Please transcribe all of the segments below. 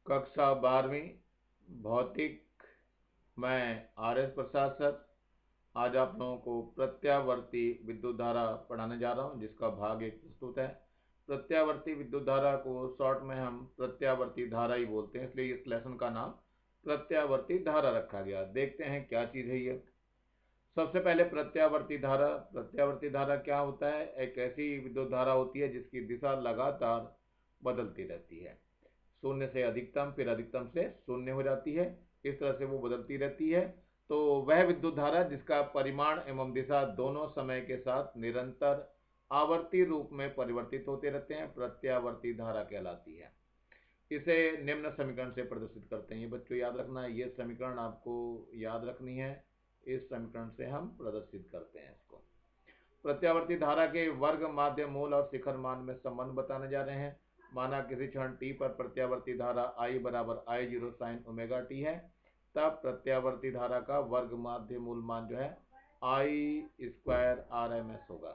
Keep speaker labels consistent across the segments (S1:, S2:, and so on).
S1: कक्षा 12वीं भौतिक। मैं RS प्रसाद सर आज आप लोगों को प्रत्यावर्ती विद्युत धारा पढ़ाने जा रहा हूं, जिसका भाग एक प्रस्तुत है। प्रत्यावर्ती विद्युत धारा को शॉर्ट में हम प्रत्यावर्ती धारा ही बोलते हैं, इसलिए इस लेसन का नाम प्रत्यावर्ती धारा रखा गया। देखते हैं क्या चीज है ये। सबसे पहले प्रत्यावर्ती धारा। प्रत्यावर्ती धारा क्या होता है? एक ऐसी विद्युत धारा होती है जिसकी दिशा लगातार बदलती रहती है, शून्य से अधिकतम, फिर अधिकतम से शून्य हो जाती है। इस तरह से वो बदलती रहती है। तो वह विद्युत धारा जिसका परिमाण एवं दिशा दोनों समय के साथ निरंतर आवर्ती रूप में परिवर्तित होते रहते हैं, प्रत्यावर्ती धारा कहलाती है। इसे निम्न समीकरण से प्रदर्शित करते हैं। ये बच्चों याद रखना है, ये समीकरण आपको याद रखनी है। इस समीकरण से हम प्रदर्शित करते हैं इसको। प्रत्यावर्ती धारा के वर्ग, माध्य, मूल और शिखर मान में संबंध बताने जा रहे हैं। माना किसी क्षण t पर प्रत्यावर्ती धारा I बराबर I0 साइन ओमेगा t है, तब प्रत्यावर्ती धारा का वर्ग, माध्य, मूल मान जो है I स्क्वायर RMS होगा।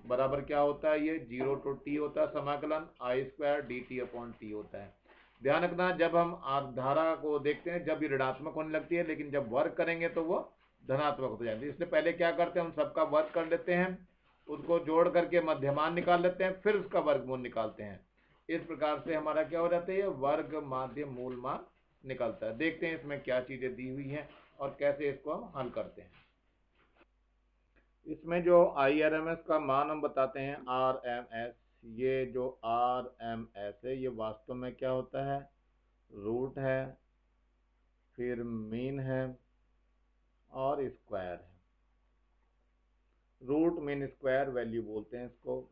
S1: बराबर क्या होता है? ये 0 to t होता है समाकलन I square dt upon t होता है। ध्यान रखना, जब हम धारा को देखते हैं जब ये ऋणात्मक होने लगती है, लेकिन जब वर्ग करेंगे तो वो धनात्मक हो जाएगी। इसलिए पहले क्या करते हैं, उन सबका वर्ग कर लेते हैं, उसको जोड़ करके मध्यमान निकाल लेते हैं, फिर उसका वर्गमूल निकालते हैं। इस प्रकार से हमारा क्या हो जाता है, वर्ग, माध्य, मूल मान निकलता है। देखते हैं इसमें क्या चीजें दी हुई हैं और कैसे इसको हम हल करते हैं। इसमें जो IRMS का मान हम बताते हैं RMS, ये जो RMS है ये वास्तव में क्या होता है? रूट है, फिर मीन है और स्क्वायर है। रूट, मीन, स्क्वायर वैल्यू बोलते हैं इसको।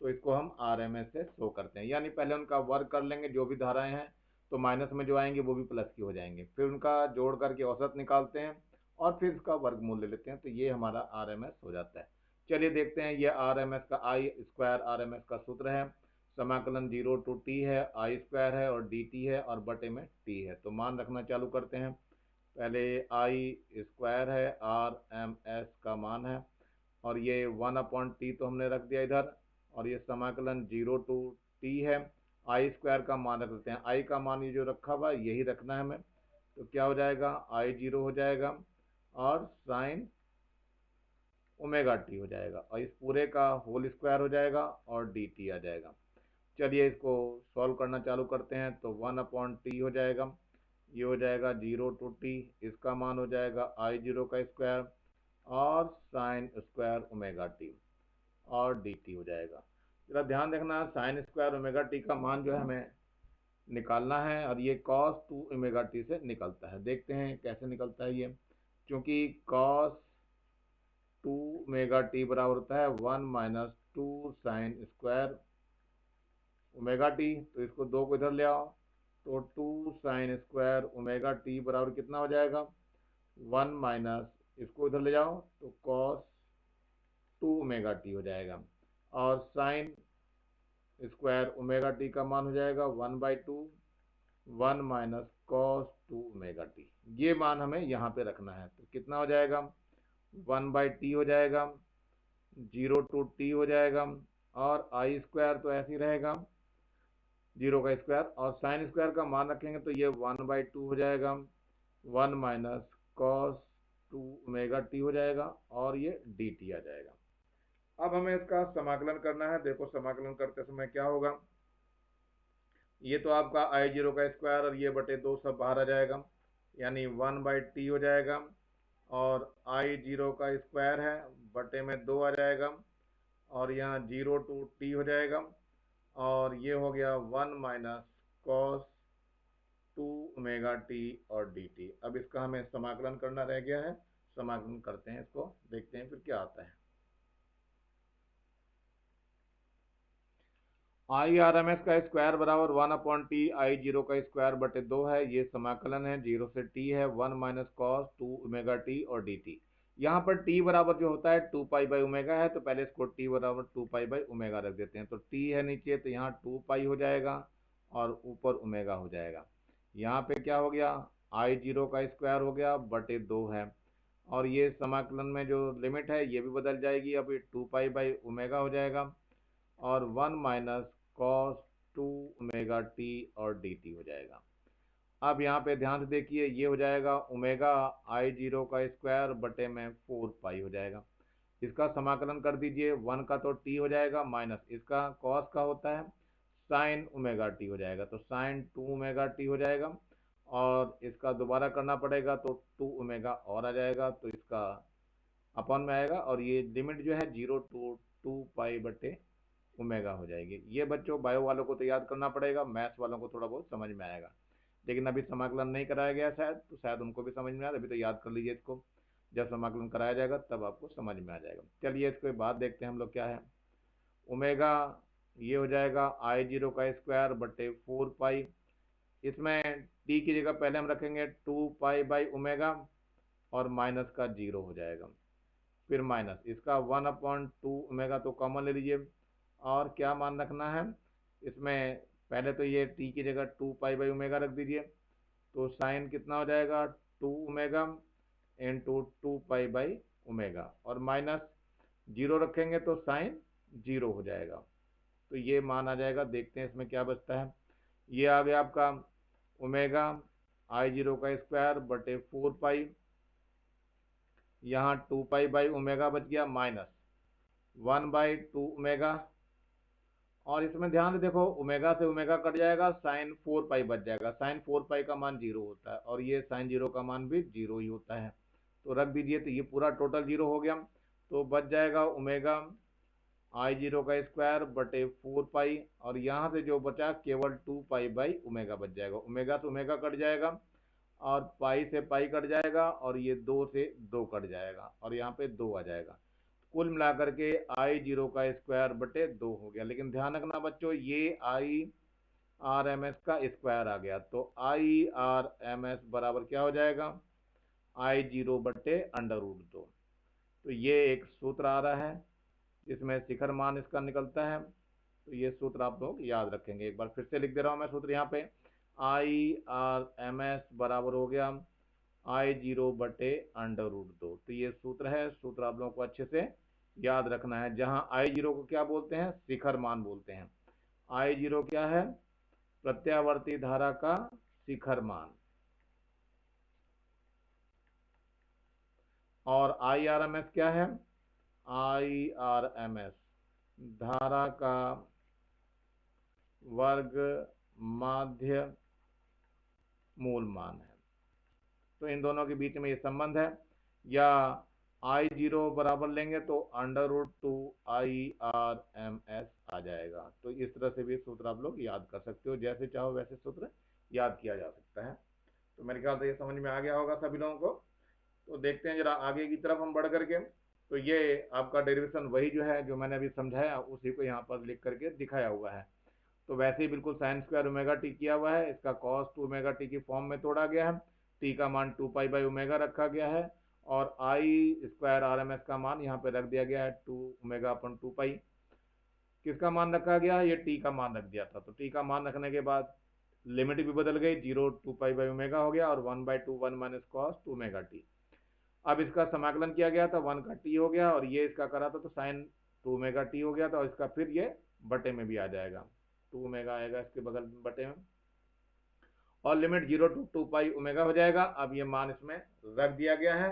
S1: तो इसको हम RMS से शो करते हैं, यानी पहले उनका वर्ग कर लेंगे जो भी धाराएं हैं, तो माइनस में जो आएंगे वो भी प्लस की हो जाएंगे, फिर उनका जोड़ करके औसत निकालते हैं और फिर इसका वर्गमूल ले लेते हैं, तो ये हमारा RMS हो जाता है। चलिए देखते हैं, ये RMS का I स्क्वायर RMS का सूत्र है, समाकलन 0 to t है, I स्क्वायर है और dt है और बटे में t है। तो मान रखना चालू करते हैं। पहले I स्क्वायर है, RMS का मान है, और ये 1/t तो हमने रख दिया इधर, और ये समाकलन 0 to t है। I स्क्वायर का मान रख देते हैं, I का मान ये जो रखा हुआ यही रखना है हमें। तो क्या हो जाएगा, I0 हो जाएगा और साइन ओमेगा t हो जाएगा, और इस पूरे का होल स्क्वायर हो जाएगा और dt आ जाएगा। चलिए इसको सॉल्व करना चालू करते हैं। तो 1/t हो जाएगा, ये हो जाएगा 0 to t, इसका मान हो जाएगा I0 का स्क्वायर और साइन स्क्वायर ओमेगा t और dt हो जाएगा। जरा ध्यान देखना, साइन स्क्वायर ओमेगा टी का मान जो है हमें निकालना है, और ये cos 2 ओमेगा टी से निकलता है। देखते हैं कैसे निकलता है ये। क्योंकि cos 2 ओमेगा टी बराबर होता है 1 minus 2 sine square omega T, तो इसको 2 को इधर ले आओ, तो 2 साइन स्क्वायर ओमेगा टी बराबर कितना हो जाएगा, 1 माइनस, इसको इधर ले जाओ तो cos 2 ओमेगा टी हो जाएगा, और साइन स्क्वायर ओमेगा टी का मान हो जाएगा 1/2, 1 माइनस कॉस 2 ओमेगा टी। ये मान हमें यहाँ पे रखना है। तो कितना हो जाएगा, 1/t हो जाएगा, 0 to t हो जाएगा, और I स्क्वायर तो ऐसे ही रहेगा 0 का स्क्वायर, और साइन स्क्वायर का मान रखेंगे तो ये 1/2 हो जाएगा, 1 माइनस कॉस 2 ओमेगा टी हो जाएगा, और ये dt आ जाएगा। अब हमें इसका समाकलन करना है। देखो समाकलन करते समय क्या होगा, ये तो आपका I0 का स्क्वायर और ये बटे 2 सब बाहर आ जाएगा, यानी 1/t हो जाएगा, और I0 का स्क्वायर है बटे में 2 आ जाएगा, और यहाँ 0 to t हो जाएगा, और ये हो गया 1 माइनस कॉस 2 ओमेगा टी और dt। अब इसका हमें समाकलन करना रह गया है, समाकलन करते हैं इसको, देखते हैं फिर क्या आता है। IRMS का स्क्वायर बराबर 1/t I0 का स्क्वायर बटे 2 है, ये समाकलन है 0 से t है, 1 माइनस कॉस 2 ओमेगा टी और dt। यहाँ पर t बराबर जो होता है 2 पाई बाई ओमेगा है, तो पहले इसको t बराबर 2 पाई बाई ओमेगा रख देते हैं। तो t है नीचे, तो यहाँ 2 पाई हो जाएगा और ऊपर ओमेगा हो जाएगा। यहाँ पे क्या हो गया, I0 का स्क्वायर हो गया बटे 2 है, और ये समाकलन में जो लिमिट है ये भी बदल जाएगी, अब ये 2 पाई बाई ओमेगा हो जाएगा, और 1 माइनस कॉस 2 ओमेगा टी और डी टी हो जाएगा। अब यहाँ पे ध्यान से देखिए, ये हो जाएगा ओमेगा आई जीरो का स्क्वायर बटे में 4 पाई हो जाएगा। इसका समाकलन कर दीजिए, 1 का तो टी हो जाएगा माइनस इसका कॉस का होता है साइन ओमेगा टी हो जाएगा, तो साइन 2 ओमेगा टी हो जाएगा। और इसका दोबारा करना पड़ेगा तो 2 ओमेगा और आ जाएगा, तो इसका अपॉन में आएगा और ये लिमिट जो है 0 टू 2 पाई बटे ओमेगा हो जाएगी। ये बच्चों बायो वालों को तो याद करना पड़ेगा, मैथ्स वालों को थोड़ा बहुत समझ में आएगा, लेकिन अभी समाकलन नहीं कराया गया शायद, तो शायद उनको भी समझ में आए, अभी तो याद कर लीजिए इसको, जब समाकलन कराया जाएगा तब आपको समझ में आ जाएगा। चलिए इसके बाद देखते हैं हम लोग क्या है। ओमेगा ये हो जाएगा आई जीरो का स्क्वायर बटे 4 पाई, इसमें टी की जगह पहले हम रखेंगे 2 पाई बाई ओमेगा और माइनस का 0 हो जाएगा, फिर माइनस इसका 1/2 ओमेगा तो कॉमन ले लीजिए, और क्या मान रखना है इसमें, पहले तो ये टी की जगह 2 पाई बाई ओमेगा रख दीजिए, तो साइन कितना हो जाएगा 2 omega into 2 pi by omega, और माइनस 0 रखेंगे तो साइन 0 हो जाएगा, तो ये मान आ जाएगा। देखते हैं इसमें क्या बचता है। ये आ गया आपका ओमेगा आई जीरो का स्क्वायर बटे 4 पाई, यहाँ 2 पाई बाई ओमेगा बच गया माइनस 1/2 ओमेगा, और इसमें ध्यान से देखो ओमेगा से ओमेगा कट जाएगा, साइन 4 पाई बच जाएगा, साइन 4 पाई का मान 0 होता है और ये साइन 0 का मान भी 0 ही होता है, तो रख दीजिए, तो ये पूरा टोटल 0 हो गया, तो बच जाएगा ओमेगा आई जीरो का स्क्वायर बटे 4 पाई, और यहाँ से जो बचा केवल 2 पाई बाई ओमेगा बच जाएगा, ओमेगा से ओमेगा कट जाएगा और पाई से पाई कट जाएगा और ये 2 से 2 कट जाएगा और यहाँ पे 2 आ जाएगा, कुल मिलाकर के आई जीरो का स्क्वायर बटे 2 हो गया। लेकिन ध्यान रखना बच्चों, ये आई आर एम एस का स्क्वायर आ गया, तो आई आर एम एस बराबर क्या हो जाएगा आई जीरो बटे √2, तो ये एक सूत्र आ रहा है जिसमें शिखर मान इसका निकलता है, तो ये सूत्र आप लोग याद रखेंगे। एक बार फिर से लिख दे रहा हूँ मैं सूत्र यहाँ पे, आई आर एम एस बराबर हो गया आई जीरो बटे √2, तो ये सूत्र है, सूत्र आप लोगों को अच्छे से याद रखना है। जहाँ आई जीरो को क्या बोलते हैं, शिखर मान बोलते हैं। आई जीरो क्या है, प्रत्यावर्ती धारा का शिखर मान, और आई आर एम एस क्या है, आई आर एम एस धारा का वर्ग माध्य मूल मान है, तो इन दोनों के बीच में ये संबंध है, या आई जीरो बराबर लेंगे तो √2 आई आर एम एस आ जाएगा। तो इस तरह से भी सूत्र आप लोग याद कर सकते हो, जैसे चाहो वैसे सूत्र याद किया जा सकता है। तो मेरे ख्याल से ये समझ में आ गया होगा सभी लोगों को। तो देखते हैं जरा आगे की तरफ हम बढ़ करके, तो ये आपका डेरिवेशन वही जो है जो मैंने अभी समझाया उसी को यहाँ पर लिख करके दिखाया हुआ है। तो वैसे ही बिल्कुल साइन स्क्वायर ओमेगा टी किया हुआ है, इसका कॉस 2 ओमेगा टी की फॉर्म में तोड़ा गया है, टी का मान 2 पाई बाई ओमेगा रखा गया है, और आई स्क्वायर आर एम एस का मान यहाँ पे रख दिया गया है 2 ओमेगा अपन 2 पाई। किसका मान रखा गया, ये टी का मान रख दिया था, तो टी का मान रखने के बाद लिमिट भी बदल गई, 0 2 पाई बाई ओमेगा हो गया और 1/2 1 माइनस कॉस 2 ओमेगा टी। अब इसका समाकलन किया गया था, 1 का टी हो गया और ये इसका करा था तो साइन 2 ओमेगा टी हो गया था, और इसका फिर ये बटे में भी आ जाएगा, 2 ओमेगा आएगा इसके बगल बटे में, और लिमिट 0 टू 2 पाई ओमेगा हो जाएगा। अब ये मान इसमें रख दिया गया है,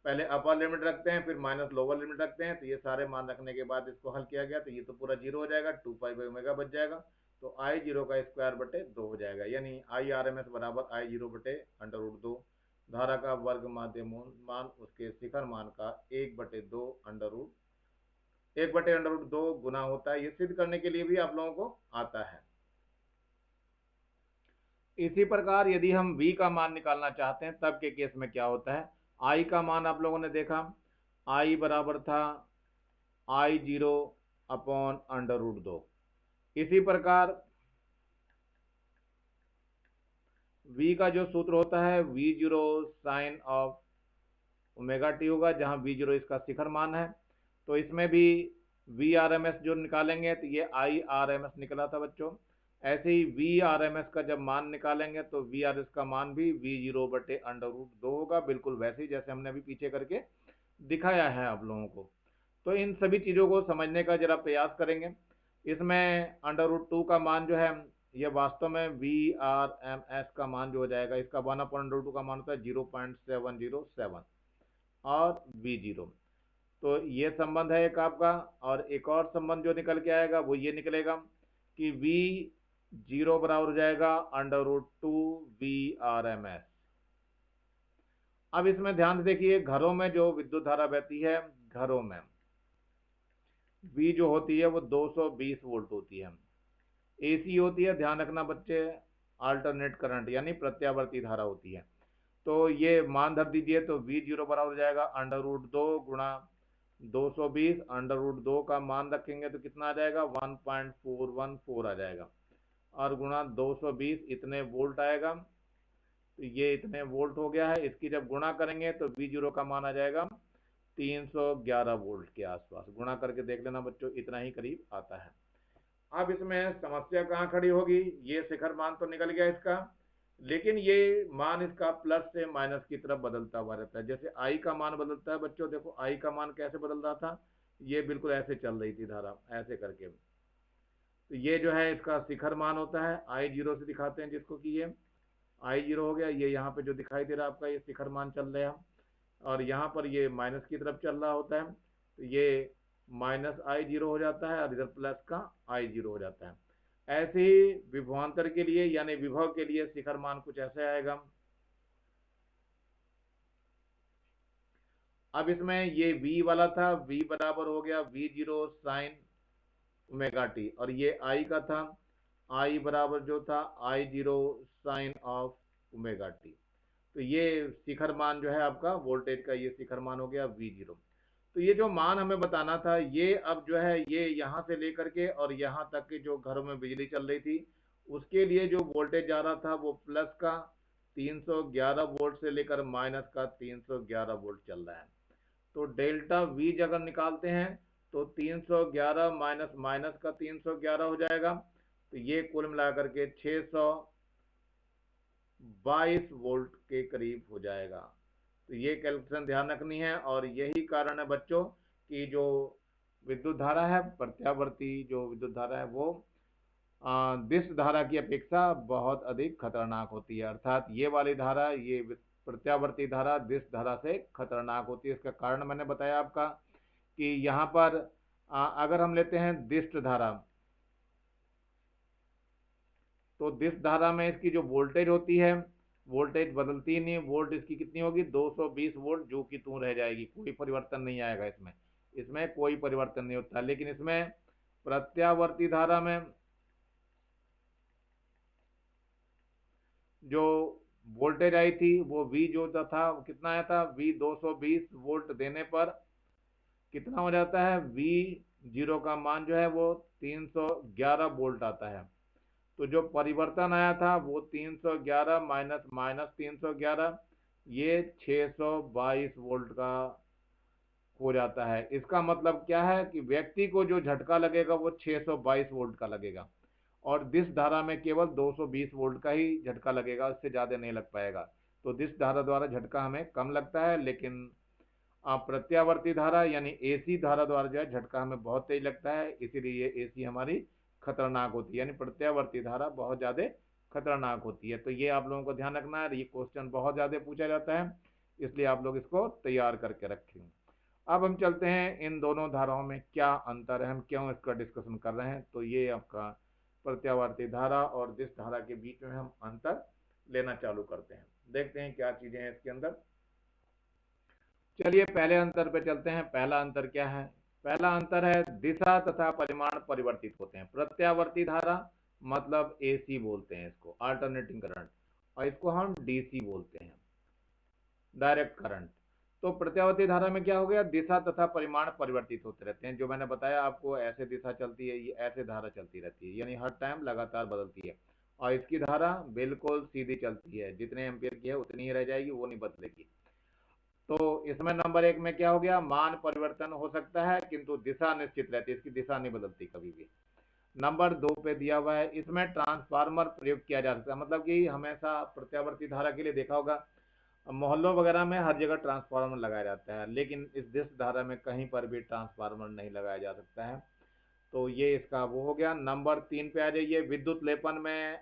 S1: पहले अपर लिमिट रखते हैं फिर माइनस लोअर लिमिट रखते हैं, तो ये सारे मान रखने के बाद इसको हल किया गया तो ये तो पूरा 0 हो जाएगा, 2 पाई बाई ओमेगा बच जाएगा, तो आई जीरो का स्क्वायर बटे 2 हो जाएगा, यानी आई आर एम एस बराबर आई जीरो बटे √2, धारा का वर्ग माध्य मान उसके शिखर मान का 1/2 1/√2 गुना होता है। ये सिद्ध करने के लिए भी आप लोगों को आता है। इसी प्रकार यदि हम v का मान निकालना चाहते हैं तब के केस में क्या होता है, i का मान आप लोगों ने देखा i बराबर था आई जीरो अपॉन √2, इसी प्रकार v का जो सूत्र होता है v0 sign of omega T होगा, जहां v0 इसका शिखर मान है, तो इसमें भी वी आर एम एस जो निकालेंगे तो ये आई आर एम एस निकला था बच्चों। ऐसे ही वी आर एम एस का जब मान निकालेंगे तो वी आर एस का मान भी v0 बटे √2 होगा, बिल्कुल वैसे ही जैसे हमने अभी पीछे करके दिखाया है आप लोगों को। तो इन सभी चीज़ों को समझने का जरा प्रयास करेंगे। इसमें अंडर रूट 2 का मान जो है ये वास्तव में VRMS का मान जो हो जाएगा, इसका 1/√2 का मान होता है 0.707 और V0। तो ये संबंध है एक आपका। और एक और संबंध जो निकल के आएगा वो ये निकलेगा कि V0 बराबर हो जाएगा अंडर रूट 2 VRMS। अब इसमें ध्यान से देखिए, घरों में जो विद्युत धारा बहती है, घरों में V जो होती है वो 220 वोल्ट होती है। AC होती है, ध्यान रखना बच्चे, अल्टरनेट करंट यानी प्रत्यावर्ती धारा होती है। तो ये मान धर दीजिए, तो V0 बराबर हो जाएगा अंडर रूट 2 गुणा 220। अंडर रूट 2 का मान रखेंगे तो कितना आ जाएगा 1.414 आ जाएगा, और गुणा 220 इतने वोल्ट आएगा। तो ये इतने वोल्ट हो गया है। इसकी जब गुणा करेंगे तो V0 का मान आ जाएगा 311 वोल्ट के आसपास। गुणा करके देख लेना बच्चों, इतना ही करीब आता है। अब इसमें समस्या कहाँ खड़ी होगी, ये शिखर मान तो निकल गया इसका, लेकिन ये मान इसका प्लस से माइनस की तरफ बदलता हुआ रहता है। जैसे I का मान बदलता है बच्चों, देखो I का मान कैसे बदल रहा था, ये बिल्कुल ऐसे चल रही थी धारा, ऐसे करके। तो ये जो है इसका शिखर मान होता है, I0 से दिखाते हैं जिसको, कि ये I0 हो गया। ये यहाँ पे जो दिखाई दे रहा है आपका, ये शिखर मान चल रहा है, और यहाँ पर ये माइनस की तरफ चल रहा होता है। तो ये -I0 हो जाता है और इधर प्लस का I0 हो जाता है। ऐसे ही विभवांतर के लिए यानी विभव के लिए शिखर मान कुछ ऐसे आएगा। अब इसमें ये V वाला था, V बराबर हो गया V0 sin ω t, और ये I का था, I बराबर जो था I0 sin ऑफ ω t। तो ये शिखर मान जो है आपका वोल्टेज का, ये शिखर मान हो गया V0। तो ये जो मान हमें बताना था, ये अब जो है ये यहाँ से लेकर के और यहाँ तक की जो घरों में बिजली चल रही थी, उसके लिए जो वोल्टेज जा रहा था वो प्लस का 311 वोल्ट से लेकर माइनस का 311 वोल्ट चल रहा है। तो डेल्टा V अगर निकालते हैं तो 311 माइनस माइनस का 311 हो जाएगा। तो ये कुल मिलाकर के 622 वोल्ट के करीब हो जाएगा। तो ये कैलकुलेशन ध्यान रखनी है, और यही कारण है बच्चों कि जो विद्युत धारा है, प्रत्यावर्ती जो विद्युत धारा है वो दिष्ट धारा की अपेक्षा बहुत अधिक खतरनाक होती है। अर्थात ये वाली धारा, ये प्रत्यावर्ती धारा दिष्ट धारा से खतरनाक होती है। इसका कारण मैंने बताया आपका कि यहाँ पर अगर हम लेते हैं दिष्ट धारा, तो दिष्ट धारा में इसकी जो वोल्टेज होती है, वोल्टेज बदलती ही नहीं। वोल्ट इसकी कितनी होगी 220 वोल्ट, जो कि तू रह जाएगी, कोई परिवर्तन नहीं आएगा इसमें, इसमें कोई परिवर्तन नहीं होता। लेकिन इसमें प्रत्यावर्ती धारा में जो वोल्टेज आई थी वो V जो था वो कितना आया था, V 220 वोल्ट देने पर कितना हो जाता है, V0 का मान जो है वो 311 वोल्ट आता है। तो जो परिवर्तन आया था वो 311 माइनस माइनस 311, ये 622 वोल्ट का हो जाता है। इसका मतलब क्या है कि व्यक्ति को जो झटका लगेगा वो 622 वोल्ट का लगेगा, और दिस धारा में केवल 220 वोल्ट का ही झटका लगेगा, इससे ज़्यादा नहीं लग पाएगा। तो दिस धारा द्वारा झटका हमें कम लगता है, लेकिन प्रत्यावर्ती धारा यानी AC धारा द्वारा जो है झटका हमें बहुत तेज लगता है। इसीलिए AC हमारी खतरनाक होती है, यानी प्रत्यावर्ती धारा बहुत ज़्यादा खतरनाक होती है। तो ये आप लोगों को ध्यान रखना है, ये क्वेश्चन बहुत ज़्यादा पूछा जाता है, इसलिए आप लोग इसको तैयार करके रखें। अब हम चलते हैं इन दोनों धाराओं में क्या अंतर है, हम क्यों इसका डिस्कशन कर रहे हैं। तो ये आपका प्रत्यावर्ती धारा और दिस धारा के बीच में हम अंतर लेना चालू करते हैं। देखते हैं क्या चीजें हैं इसके अंदर। चलिए पहले अंतर पे चलते हैं। पहला अंतर क्या है, पहला अंतर है दिशा तथा परिमाण परिवर्तित होते हैं। प्रत्यावर्ती धारा मतलब AC बोलते हैं इसको, अल्टरनेटिंग करंट, और इसको हम DC बोलते हैं, डायरेक्ट करंट। तो प्रत्यावर्ती धारा में क्या हो गया, दिशा तथा परिमाण परिवर्तित होते रहते हैं। जो मैंने बताया आपको, ऐसे दिशा चलती है, ये ऐसे धारा चलती रहती है, यानी हर टाइम लगातार बदलती है। और इसकी धारा बिल्कुल सीधी चलती है, जितने एम्पियर की है उतनी ही रह जाएगी, वो नहीं बदलेगी। तो इसमें नंबर 1 में क्या हो गया, मान परिवर्तन हो सकता है किंतु दिशा निश्चित रहती है, इसकी दिशा नहीं बदलती कभी भी। नंबर 2 पे दिया हुआ है, इसमें ट्रांसफार्मर प्रयोग किया जा सकता है। मतलब कि हमेशा प्रत्यावर्ती धारा के लिए देखा होगा, मोहल्लों वगैरह में हर जगह ट्रांसफार्मर लगाया जाता है, लेकिन इस दिश धारा में कहीं पर भी ट्रांसफार्मर नहीं लगाया जा सकता है। तो ये इसका वो हो गया। नंबर 3 पे आ जाइए। विद्युत लेपन में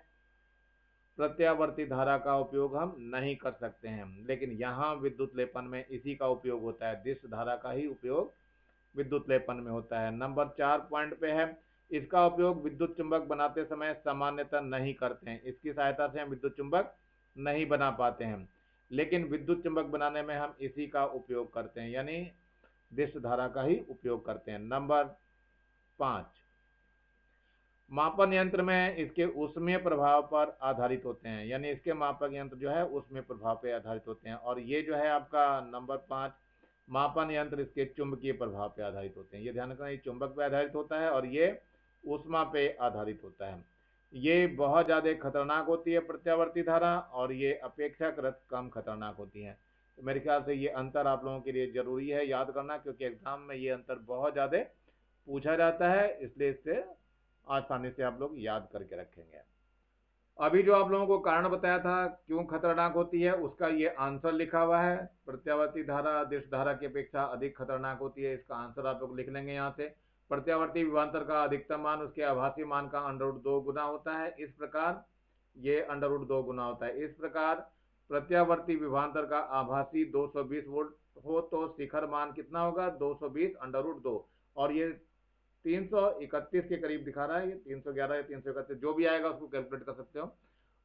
S1: प्रत्यावर्ती धारा का उपयोग हम नहीं कर सकते हैं, लेकिन यहाँ विद्युत लेपन में इसी का उपयोग होता है, दिश धारा का ही उपयोग विद्युत लेपन में होता है। नंबर 4 पॉइंट पे है, इसका उपयोग विद्युत चुंबक बनाते समय सामान्यतः नहीं करते हैं। इसकी सहायता से हम विद्युत चुंबक नहीं बना पाते हैं, लेकिन विद्युत चुंबक बनाने में हम इसी का उपयोग करते हैं, यानी दिश धारा का ही उपयोग करते हैं। नंबर 5, मापन यंत्र में इसके ऊष्मीय प्रभाव पर आधारित होते हैं, यानी इसके मापक यंत्र जो है ऊष्मीय प्रभाव पर आधारित होते हैं। और ये जो है आपका नंबर 5, मापन यंत्र इसके चुंबकीय प्रभाव पर आधारित होते हैं। ये ध्यान रखना, ये चुंबक पे आधारित होता है और ये ऊष्मा पे आधारित होता है। ये बहुत ज़्यादा खतरनाक होती है प्रत्यावर्ती धारा, और ये अपेक्षाकृत कम खतरनाक होती है। तो मेरे ख्याल से ये अंतर आप लोगों के लिए जरूरी है याद करना, क्योंकि एग्जाम में ये अंतर बहुत ज़्यादा पूछा जाता है, इसलिए इससे आसानी से आप लोग याद करके रखेंगे। अभी जो आप लोगों को कारण बताया था क्यों खतरनाक होती है, उसका ये आंसर लिखा हुआ है। प्रत्यावर्ती धारा दिश धारा की अपेक्षा अधिक खतरनाक होती है, इसका आंसर आप लोग लिख लेंगे यहाँ से। प्रत्यावर्ती विभवांतर का अधिकतम मान उसके आभासी मान का √2 गुना होता है, इस प्रकार ये √2 गुना होता है। इस प्रकार प्रत्यावर्ती विभवांतर का आभासी 220 वोल्ट हो तो शिखर मान कितना होगा, 220 √2, और ये 331 के करीब दिखा रहा है, ये 311 या 331 जो भी आएगा उसको कैलकुलेट कर सकते हो,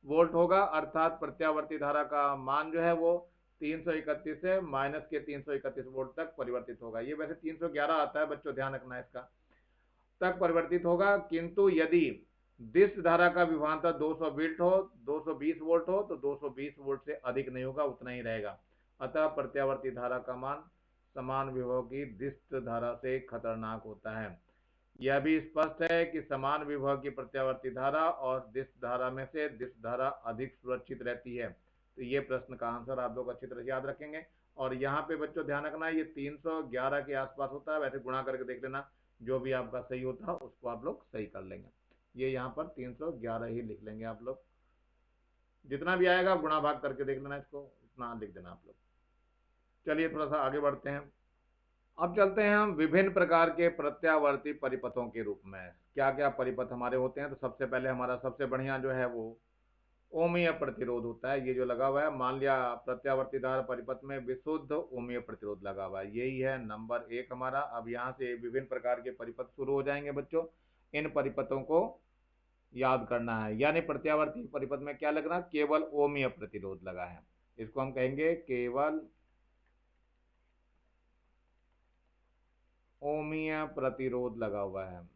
S1: वोल्ट होगा। अर्थात प्रत्यावर्ती धारा का मान जो है वो 331 से माइनस के 331 वोल्ट तक परिवर्तित होगा। ये वैसे 311 आता है बच्चों, ध्यान रखना है इसका, तक परिवर्तित होगा। किंतु यदि दिश धारा का विभवांतर 220 हो, 220 वोल्ट हो, तो 220 वोल्ट से अधिक नहीं होगा, उतना ही रहेगा। अतः प्रत्यावर्ती धारा का मान समान विभव की दिश धारा से खतरनाक होता है। यह भी स्पष्ट है कि समान विभव की प्रत्यावर्ती धारा और दिश धारा में से दिश धारा अधिक सुरक्षित रहती है। तो ये प्रश्न का आंसर आप लोग अच्छी तरह से याद रखेंगे। और यहाँ पे बच्चों ध्यान रखना है, ये 311 के आसपास होता है, वैसे गुणा करके देख लेना, जो भी आपका सही होता है उसको आप लोग सही कर लेंगे। ये यहाँ पर 311 ही लिख लेंगे आप लोग, जितना भी आएगा गुणा भाग करके देख लेना, इसको उतना लिख देना आप लोग। चलिए थोड़ा सा आगे बढ़ते हैं। अब चलते हैं हम विभिन्न प्रकार के प्रत्यावर्ती परिपथों के रूप में, क्या क्या परिपथ हमारे होते हैं। तो सबसे पहले हमारा सबसे बढ़िया जो है वो ओमीय प्रतिरोध होता है। ये जो लगा हुआ है, मान लिया प्रत्यावर्ती धारा परिपथ में विशुद्ध ओमीय प्रतिरोध लगा हुआ है, यही है नंबर 1 हमारा। अब यहाँ से विभिन्न प्रकार के परिपथ शुरू हो जाएंगे बच्चों, इन परिपथों को याद करना है। यानी प्रत्यावर्ती परिपथ में क्या लगना, केवल ओमीय प्रतिरोध लगा है, इसको हम कहेंगे केवल ओमीय प्रतिरोध लगा हुआ है।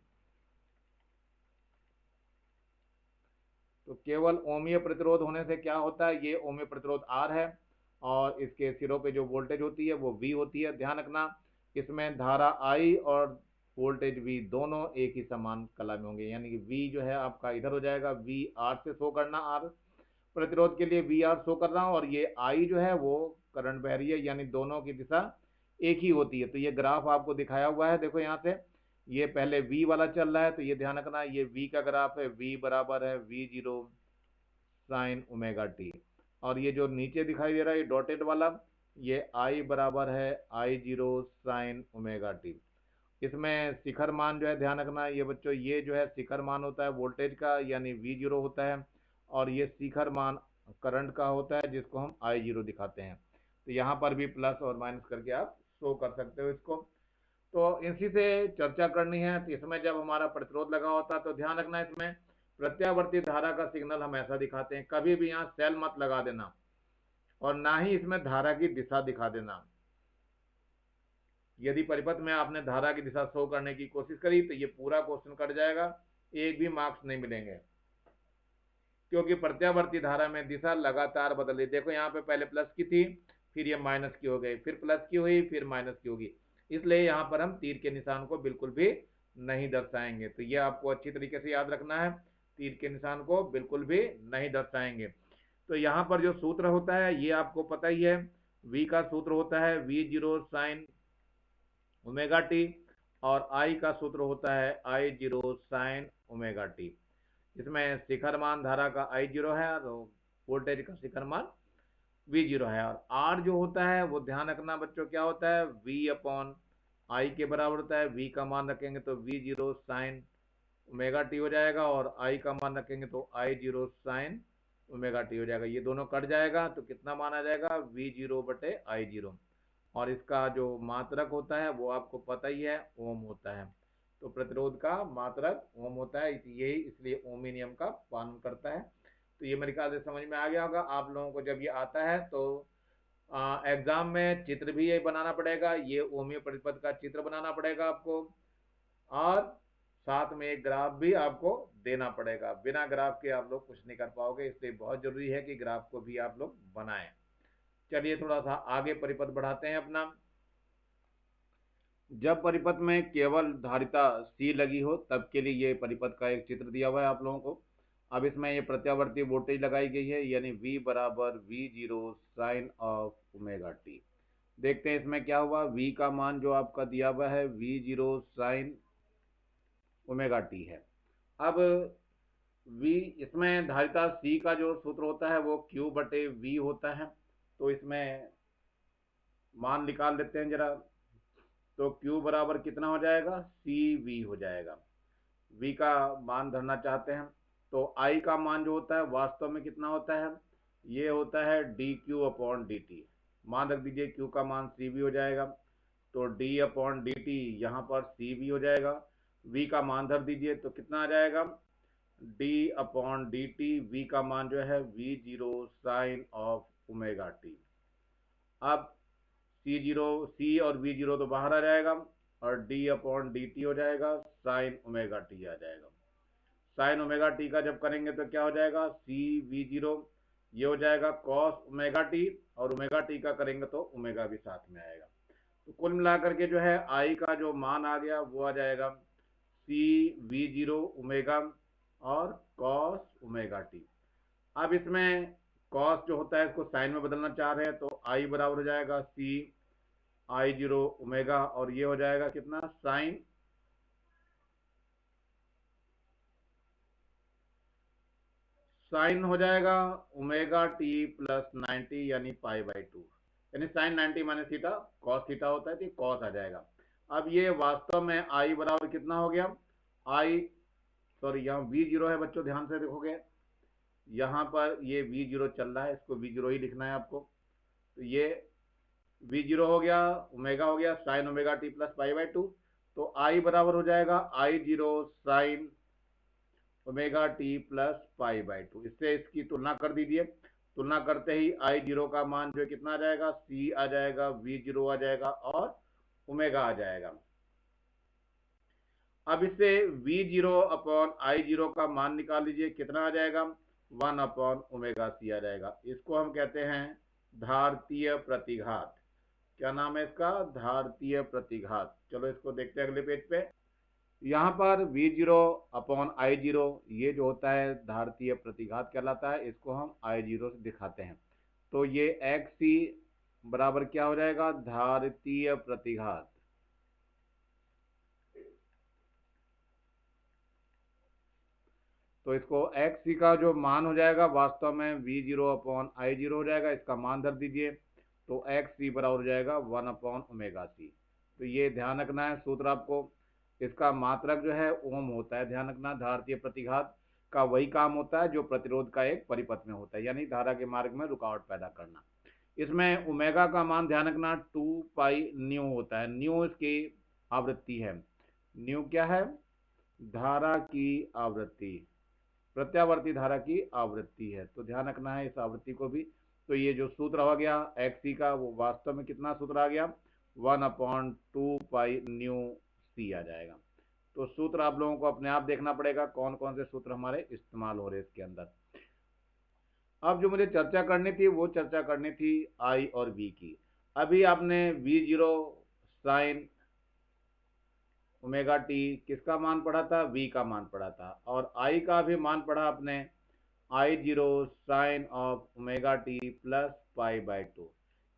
S1: तो केवल ओमीय प्रतिरोध होने से क्या होता है, ये ओमीय प्रतिरोध R है और इसके सिरों पे जो वोल्टेज होती है वो V होती है। ध्यान रखना, इसमें धारा I और वोल्टेज V दोनों एक ही समान कला में होंगे, यानी कि V जो है आपका इधर हो जाएगा, VR से शो करना, R प्रतिरोध के लिए VR शो कर रहा हूँ, और ये I जो है वो करंट बह रही है, यानी दोनों की दिशा एक ही होती है। तो ये ग्राफ आपको दिखाया हुआ है, देखो यहाँ से ये पहले V वाला चल रहा है, तो ये ध्यान रखना, ये V का ग्राफ है, V बराबर है V0 साइन ओमेगा टी, और ये जो नीचे दिखाई दे रहा है ये डॉटेड वाला, ये I बराबर है I0 साइन ओमेगा टी। इसमें शिखर मान जो है ध्यान रखना ये बच्चों, ये जो है शिखर मान होता है वोल्टेज का, यानी V0 होता है, और ये शिखर मान करंट का होता है जिसको हम I0 दिखाते हैं। तो यहाँ पर भी प्लस और माइनस करके आप शो कर सकते हो इसको। तो इसी से चर्चा करनी है। तो इसमें जब हमारा प्रतिरोध लगा होता है तो ध्यान रखना, इसमें प्रत्यावर्ती धारा का सिग्नल हम ऐसा दिखाते हैं, कभी भी यहाँ सेल मत लगा देना और ना ही इसमें धारा की दिशा दिखा देना। यदि परिपथ में आपने धारा की दिशा शो करने की कोशिश करी तो ये पूरा क्वेश्चन कट जाएगा, एक भी मार्क्स नहीं मिलेंगे, क्योंकि प्रत्यावर्ती धारा में दिशा लगातार बदल। देखो यहाँ पे पहले प्लस की थी, फिर ये माइनस की हो गई, फिर प्लस की हुई, फिर माइनस की होगी, इसलिए यहाँ पर हम तीर के निशान को बिल्कुल भी नहीं दर्शाएंगे। तो ये आपको अच्छी तरीके से याद रखना है, तीर के निशान को बिल्कुल भी नहीं दर्शाएंगे। तो यहाँ पर जो सूत्र होता है ये आपको पता ही है, V का सूत्र होता है V0 साइन ओमेगा टी, और I का सूत्र होता है I0 साइन ओमेगा टी। इसमें शिखर मान धारा का I0 है और वोल्टेज का शिखर मान V0 है, और R जो होता है वो ध्यान रखना बच्चों क्या होता है, V अपॉन आई के बराबर होता है, वी का मान रखेंगे तो we zero sine omega T हो जाएगा, और आई का मान रखेंगे तो आई जीरो साइन ओमेगा टी हो जाएगा। ये दोनों कट जाएगा तो कितना मान आ जाएगा, वी जीरो बटे आई जीरो। और इसका जो मात्रक होता है वो आपको पता ही है, ओम होता है। तो प्रतिरोध का मात्रक ओम होता है, यही इसलिए ओमी नियम का पालन करता है। तो ये मेरे ख्याल से समझ में आ गया होगा आप लोगों को। जब ये आता है तो एग्जाम में चित्र भी ये बनाना पड़ेगा, ये ओमियो परिपथ का चित्र बनाना पड़ेगा आपको, और साथ में एक ग्राफ भी आपको देना पड़ेगा। बिना ग्राफ के आप लोग कुछ नहीं कर पाओगे, इसलिए बहुत जरूरी है कि ग्राफ को भी आप लोग बनाएं। चलिए थोड़ा सा आगे परिपथ बढ़ाते हैं अपना। जब परिपथ में केवल धारिता सी लगी हो तब के लिए ये परिपथ का एक चित्र दिया हुआ है आप लोगों को। अब इसमें ये प्रत्यावर्ती वोल्टेज लगाई गई है, यानी V बराबर we zero sine of omega T. देखते हैं इसमें क्या हुआ। V का मान जो आपका दिया हुआ है we zero sine omega T है। अब V, इसमें धारिता C का जो सूत्र होता है वो Q बटे V होता है। तो इसमें मान निकाल लेते हैं जरा। तो Q बराबर कितना हो जाएगा, CV हो जाएगा। V का मान धरना चाहते हैं तो I का मान जो होता है वास्तव में कितना होता है, ये होता है dQ अपॉन dt। मान रख दीजिए Q का मान CV हो जाएगा, तो d अपॉन dt यहाँ पर CV हो जाएगा। V का मान धर दीजिए तो कितना आ जाएगा, d अपॉन dt। V का मान जो है we zero sine of omega T. अब C और V जीरो तो बाहर आ जाएगा, और d अपॉन dt हो जाएगा, साइन ओमेगा टी आ जाएगा। साइन ओमेगा टी का जब करेंगे तो क्या हो जाएगा, सी वी जीरो, ये हो जाएगा कॉस ओमेगा टी, और ओमेगा टी का करेंगे तो ओमेगा भी साथ में आएगा। तो कुल मिलाकर के जो है आई का जो मान आ गया वो आ जाएगा सी वी जीरो ओमेगा और कॉस ओमेगा टी। अब इसमें कॉस जो होता है इसको साइन में बदलना चाह रहे हैं, तो आई बराबर हो जाएगा सी आई जीरो ओमेगा, और ये हो जाएगा कितना, साइन हो जाएगा ओमेगा टी प्लस 90 यानी पाई बाई टू, यानी sine 90 minus theta cos theta होता है, तो कॉस आ जाएगा। अब ये वास्तव में आई बराबर कितना हो गया, आई सॉरी यहाँ वी जीरो है बच्चों, ध्यान से देखोगे यहाँ पर ये वी जीरो चल रहा है, इसको वी जीरो ही लिखना है आपको। तो ये वी जीरो हो गया, ओमेगा हो गया, sine omega T plus pi by two. तो आई बराबर हो जाएगा I zero sine omega T plus pi by two. इससे इसकी तुलना कर दीजिए। तुलना करते ही आई जीरो का मान जो है कितना आ जाएगा, सी आ जाएगा, वी जीरो आ जाएगा, और ओमेगा आ जाएगा। अब इससे we zero upon I zero का मान निकाल लीजिए, कितना आ जाएगा, 1 अपॉन ओमेगा सी आ जाएगा। इसको हम कहते हैं धारतीय प्रतिघात। क्या नाम है इसका, धारतीय प्रतिघात। चलो इसको देखते हैं अगले पेज पे। यहाँ पर we zero upon I zero ये जो होता है धारतीय प्रतिघात कहलाता है, इसको हम आई जीरो से दिखाते हैं। तो ये एक्स सी बराबर क्या हो जाएगा, धारतीय प्रतिघात। तो इसको एक्स सी का जो मान हो जाएगा वास्तव में we zero upon I zero हो जाएगा, इसका मान धर दीजिए। तो एक्स सी बराबर हो जाएगा 1 अपॉन ओमेगा सी। तो ये ध्यान रखना है सूत्र आपको। इसका मात्रक जो है ओम होता है, ध्यान रखना। धारतीय प्रतिघात का वही काम होता है जो प्रतिरोध का एक परिपथ में होता है, यानी धारा के मार्ग में रुकावट पैदा करना। इसमें ओमेगा का मान ध्यान रखना 2 पाई न्यू होता है। न्यू इसकी आवृत्ति है। न्यू क्या है, धारा की आवृत्ति, प्रत्यावर्ती धारा की आवृत्ति है। तो ध्यान रखना है इस आवृत्ति को भी। तो ये जो सूत्र हो गया एक्स सी का, वो वास्तव में कितना सूत्र आ गया, 1 अपॉन 2 पाई न्यू सी आ जाएगा। तो सूत्र आप लोगों को अपने आप देखना पड़ेगा कौन कौन से सूत्र हमारे इस्तेमाल हो रहे हैं इसके अंदर। अब जो मुझे चर्चा करनी थी वो चर्चा करनी थी आई और वी की। अभी आपने we zero sine omega T किसका मान पढ़ा था, वी का मान पढ़ा था, और आई का भी मान पढ़ा आपने, I zero sine of omega T plus pi by two.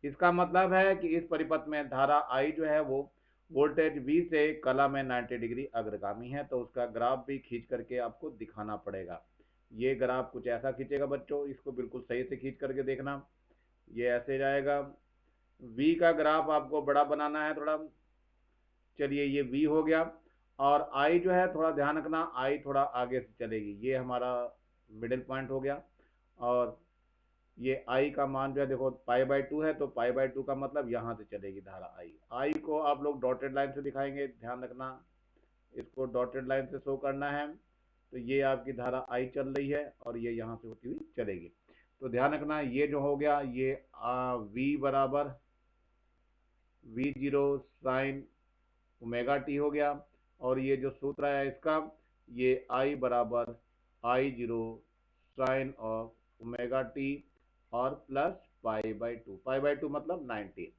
S1: इसका मतलब है कि इस परिपथ में धारा आई जो है वो वोल्टेज V से कला में 90 डिग्री अग्रगामी है। तो उसका ग्राफ भी खींच करके आपको दिखाना पड़ेगा। ये ग्राफ कुछ ऐसा खींचेगा बच्चों, इसको बिल्कुल सही से खींच करके देखना। ये ऐसे जाएगा, V का ग्राफ आपको बड़ा बनाना है थोड़ा, चलिए ये V हो गया, और I जो है थोड़ा ध्यान रखना, I थोड़ा आगे से चलेगी, ये हमारा मिडिल पॉइंट हो गया। और ये I का मान जो है देखो π/2 है, तो π/2 का मतलब यहाँ से चलेगी धारा I को आप लोग डॉटेड लाइन से दिखाएंगे, ध्यान रखना इसको डॉटेड लाइन से शो करना है। तो ये आपकी धारा I चल रही है और ये यहाँ से होती हुई चलेगी। तो ध्यान रखना ये जो हो गया ये V बराबर V0 साइन ओमेगा टी हो गया, और ये जो सूत्र है इसका ये I बराबर I0 sine of omega t और प्लस π/2 मतलब 90।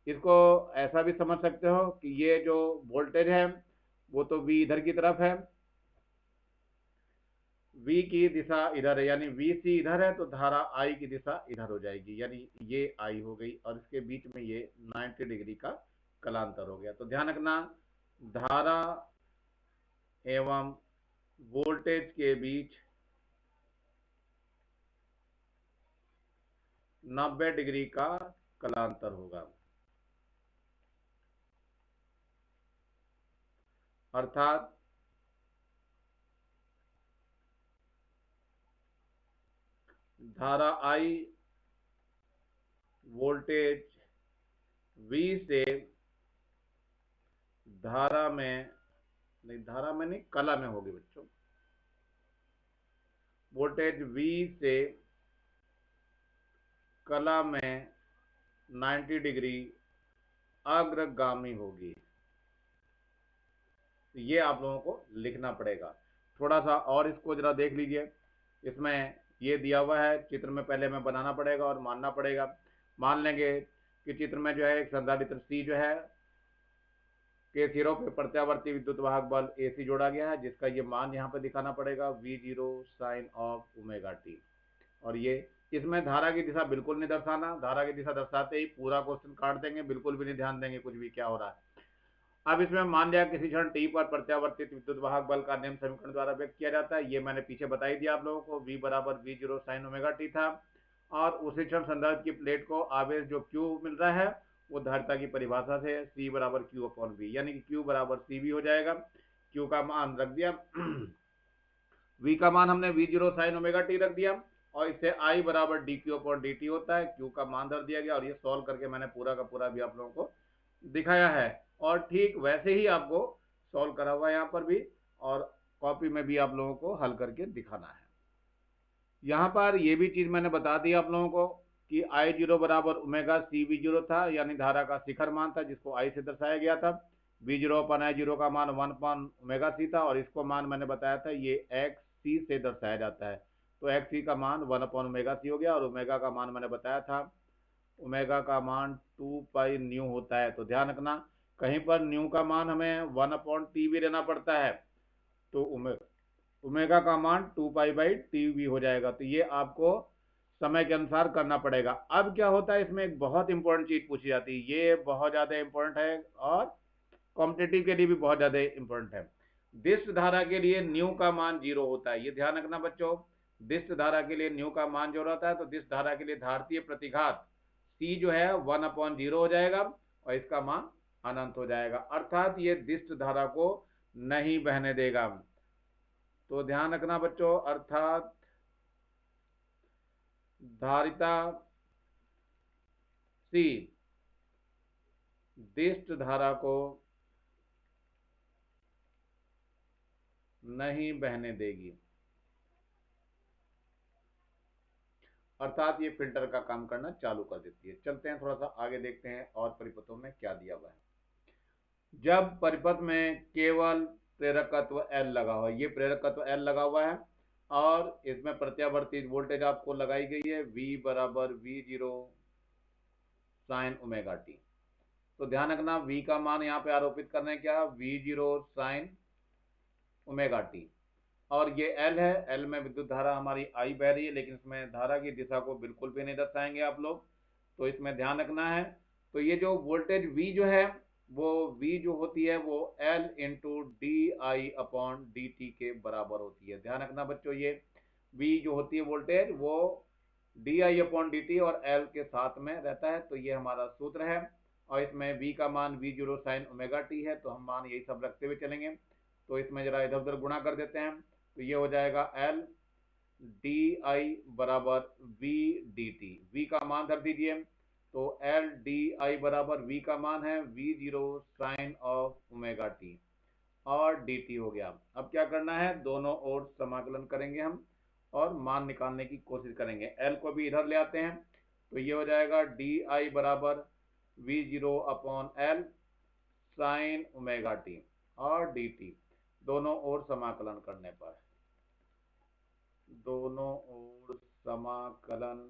S1: इसको ऐसा भी समझ सकते हो कि ये जो वोल्टेज है वो तो V इधर की तरफ है, V की दिशा इधर है, यानी VC इधर है, तो धारा I की दिशा इधर हो जाएगी, यानी ये I हो गई, और इसके बीच में ये 90 डिग्री का कलांतर हो गया। तो ध्यान रखना धारा एवं वोल्टेज के बीच 90 डिग्री का कलांतर होगा, अर्थात धारा I वोल्टेज V से धारा में नहीं कला में होगी बच्चों, वोल्टेज V से कला में 90 डिग्री अग्रगामी होगी। ये आप लोगों को लिखना पड़ेगा। थोड़ा सा और इसको जरा देख लीजिए, इसमें ये दिया हुआ है चित्र में, पहले में बनाना पड़ेगा और मानना पड़ेगा। मान लेंगे कि चित्र में जो है एक संधारित्र C जो है के सिरों पे प्रत्यावर्ती विद्युत वाहक बल AC जोड़ा गया है, जिसका ये मान यहाँ पे दिखाना पड़ेगा V0 sign of omega t. और ये इसमें धारा की दिशा बिल्कुल नहीं दर्शाना, धारा की दिशा दर्शाते ही पूरा क्वेश्चन काट देंगे, बिल्कुल भी नहीं ध्यान देंगे कुछ भी क्या हो रहा है। अब इसमें मान लिया किसी क्षण t पर प्रत्यावर्तित विद्युत वाहक बल का निम्न समीकरण द्वारा व्यक्त किया जाता है। ये मैंने पीछे बता ही दिया आप लोगों को, V बराबर V0 साइन ओमेगा टी था, और उसी क्षण संदर्भ की प्लेट को आवेश जो Q मिल रहा है वो धारिता की परिभाषा से C बराबर Q/V, यानी कि Q बराबर CV हो जाएगा। Q का मान रख दिया, V का मान हमने V0 साइन ओमेगा टी रख दिया, और इससे I बराबर dQ/dt होता है, Q का मान धर दिया गया, और ये सॉल्व करके मैंने पूरा का पूरा भी आप लोगों को दिखाया है। और ठीक वैसे ही आपको सॉल्व करा हुआ है यहाँ पर भी, और कॉपी में भी आप लोगों को हल करके दिखाना है। यहाँ पर ये भी चीज मैंने बता दी आप लोगों को कि I0 बराबर ओमेगा CV0 था, यानी धारा का शिखर मान था जिसको I से दर्शाया गया था। V0/I0 का मान 1/ओमेगा C था, और इसको मान मैंने बताया था ये XC से दर्शाया जाता है, तो XC का मान 1/ओमेगा C हो गया, और ओमेगा का मान मैंने बताया था, ओमेगा का मान 2π न्यू होता है। तो ध्यान रखना कहीं पर न्यू का मान हमें 1/T भी लेना पड़ता है, तो ओमेगा का मान 2π/T भी हो जाएगा। तो ये आपको समय के अनुसार करना पड़ेगा। अब क्या होता है, इसमें एक बहुत इंपॉर्टेंट चीज पूछी जाती है, ये बहुत ज्यादा इंपॉर्टेंट है और कॉम्पिटिटिव के लिए भी बहुत ज्यादा इंपॉर्टेंट है। दिष्ट धारा के लिए न्यू का मान 0 होता है, ये ध्यान रखना बच्चों। दिष्ट धारा के लिए न्यू का मान 0 होता है, तो दिष्ट धारा के लिए धारतीय प्रतिघात C जो है 1/0 हो जाएगा, और इसका मान अनंत हो जाएगा, अर्थात ये दिष्ट धारा को नहीं बहने देगा। तो ध्यान रखना बच्चों, अर्थात धारिता C दिष्ट धारा को नहीं बहने देगी, अर्थात ये फिल्टर का काम करना चालू कर देती है। चलते हैं थोड़ा सा आगे, देखते हैं और परिपथों में क्या दिया हुआ है। जब परिपथ में केवल प्रेरकत्व L लगा हुआ है, ये प्रेरकत्व L लगा हुआ है, और इसमें प्रत्यावर्ती वोल्टेज आपको लगाई गई है V बराबर V0 साइन ओमेगा टी। तो ध्यान रखना V का मान यहाँ पे आरोपित करना है क्या, V0 साइन ओमेगा टी, और ये L है, L में विद्युत धारा हमारी I बह रही है, लेकिन इसमें धारा की दिशा को बिल्कुल भी नहीं दर्शाएंगे आप लोग, तो इसमें ध्यान रखना है। तो ये जो वोल्टेज V जो है वो V जो होती है वो L इंटू DI/dt के बराबर होती है। ध्यान रखना बच्चों, ये V जो होती है वोल्टेज वो DI/dt और L के साथ में रहता है, तो ये हमारा सूत्र है। और इसमें v का मान v0 sin ओमेगा टी है, तो हम मान यही सब रखते हुए चलेंगे। तो इसमें जरा इधर उधर गुणा कर देते हैं, तो ये हो जाएगा L डी आई बराबर v डी टी। v का मान धर दीजिए, तो L डी आई बराबर v का मान है v0 sin of omega t और dt हो गया। अब क्या करना है, दोनों ओर समाकलन करेंगे हम और मान निकालने की कोशिश करेंगे। L को भी इधर ले आते हैं, तो ये हो जाएगा डी आई बराबर v0 upon L sign omega t और dt। दोनों ओर समाकलन करने पर, दोनों ओर समाकलन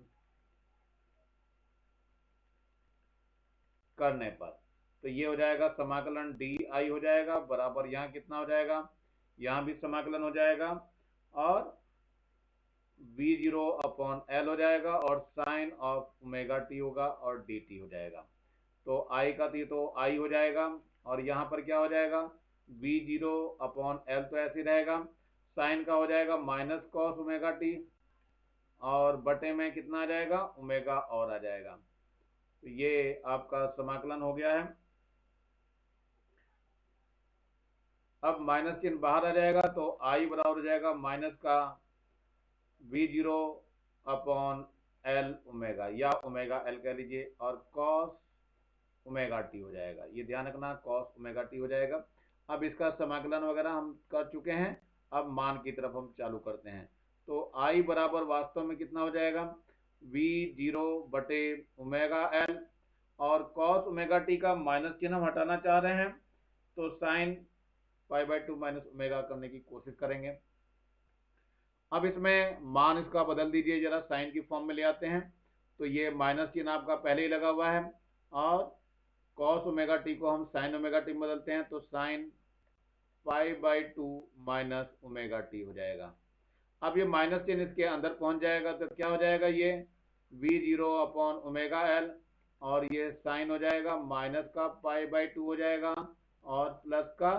S1: करने पर, तो ये हो जाएगा समाकलन डी आई हो जाएगा बराबर, यहाँ कितना हो जाएगा, यहाँ भी समाकलन हो जाएगा और v0 अपॉन L हो जाएगा और साइन ऑफ ओमेगा टी होगा और dt हो जाएगा। तो i का थी तो i हो जाएगा और यहाँ पर क्या हो जाएगा, v0 अपॉन L तो ऐसे रहेगा, साइन का हो जाएगा माइनस कॉस ओमेगा टी और बटे में कितना आ जाएगा, ओमेगा और आ जाएगा। तो ये आपका समाकलन हो गया है। अब माइनस चिन्ह बाहर आ जाएगा, तो i बराबर हो जाएगा माइनस का v0 अपॉन L ओमेगा या ओमेगा L कह लीजिए और कॉस ओमेगा टी हो जाएगा। ये ध्यान रखना, कॉस ओमेगा टी हो जाएगा। अब इसका समाकलन वगैरह हम कर चुके हैं, अब मान की तरफ हम चालू करते हैं। तो i बराबर वास्तव में कितना हो जाएगा, v0 बटे ओमेगा L और कॉस ओमेगा टी का माइनस चिन्ह हम हटाना चाह रहे हैं, तो साइन पाई/2 माइनस ओमेगा करने की कोशिश करेंगे। अब इसमें मान इसका बदल दीजिए, जरा साइन की फॉर्म में ले आते हैं, तो ये माइनस चिन्ह आपका पहले ही लगा हुआ है और कॉस ओमेगा टी को हम साइन ओमेगा टी में बदलते हैं, तो साइन पाई/2 माइनस ओमेगा टी हो जाएगा। अब ये माइनस चिन्ह इसके अंदर पहुंच जाएगा, तो क्या हो जाएगा, ये v0 अपॉन ओमेगा एल और ये साइन हो जाएगा माइनस का पाई/2 हो जाएगा और प्लस का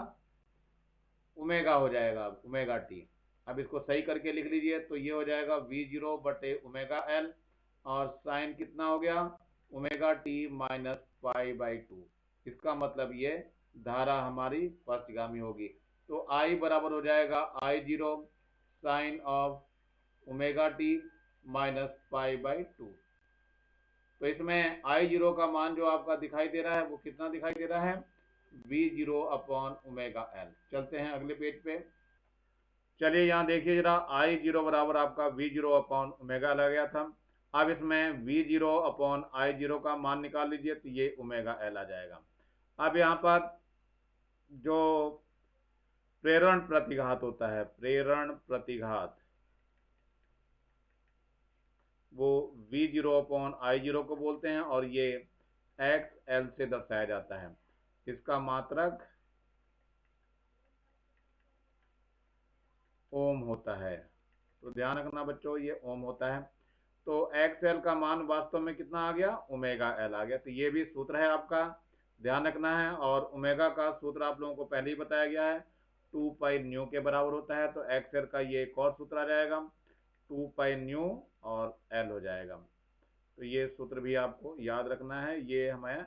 S1: ओमेगा हो जाएगा, ओमेगा टी। अब इसको सही करके लिख लीजिए, तो ये हो जाएगा v0 बटे ओमेगा एल और साइन कितना हो गया, ओमेगा टी माइनस पाई/2। इसका मतलब ये धारा हमारी पक्षगामी होगी। तो I बराबर हो जाएगा I0 sine of omega T minus pi by two. तो इसमें I0 का मान जो आपका दिखाई दे रहा है वो कितना दिखाई दे रहा है, v0 अपॉन ओमेगा एल। चलते हैं अगले पेज पे। चलिए यहाँ देखिए जरा, I0 बराबर आपका v0 अपॉन ओमेगा लग गया था। अब इसमें v0 अपॉन I0 का मान निकाल लीजिए, तो ये ओमेगा एल आ जाएगा। अब यहाँ पर जो प्रेरण प्रतिघात होता है, प्रेरण प्रतिघात, वो v0 अपॉन I0 को बोलते हैं और ये XL से दर्शाया जाता है। इसका मात्रक ओम होता है, तो ध्यान रखना बच्चों, ये ओम होता है। तो XL का मान वास्तव में कितना आ गया, ओमेगा एल आ गया। तो ये भी सूत्र है आपका, ध्यान रखना है। और ओमेगा का सूत्र आप लोगों को पहले ही बताया गया है, 2 पाई न्यू के बराबर होता है। तो XL का ये एक और सूत्र आ जाएगा, 2 पाई न्यू और L हो जाएगा। तो ये सूत्र भी आपको याद रखना है, ये हमें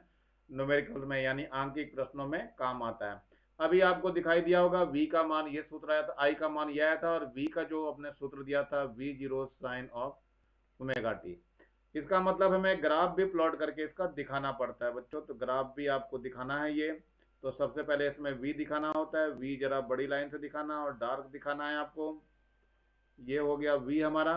S1: न्यूमेरिकल में यानी आंकिक प्रश्नों में काम आता है। अभी आपको दिखाई दिया होगा v का मान ये सूत्र आया था, i का मान यह आया था और v का जो अपने सूत्र दिया था v0 sign of omega T. इसका मतलब हमें ग्राफ भी प्लॉट करके इसका दिखाना पड़ता है बच्चों। तो ग्राफ भी आपको दिखाना है ये, तो सबसे पहले इसमें v दिखाना होता है, v जरा बड़ी लाइन से दिखाना और डार्क दिखाना है आपको। ये हो गया v हमारा,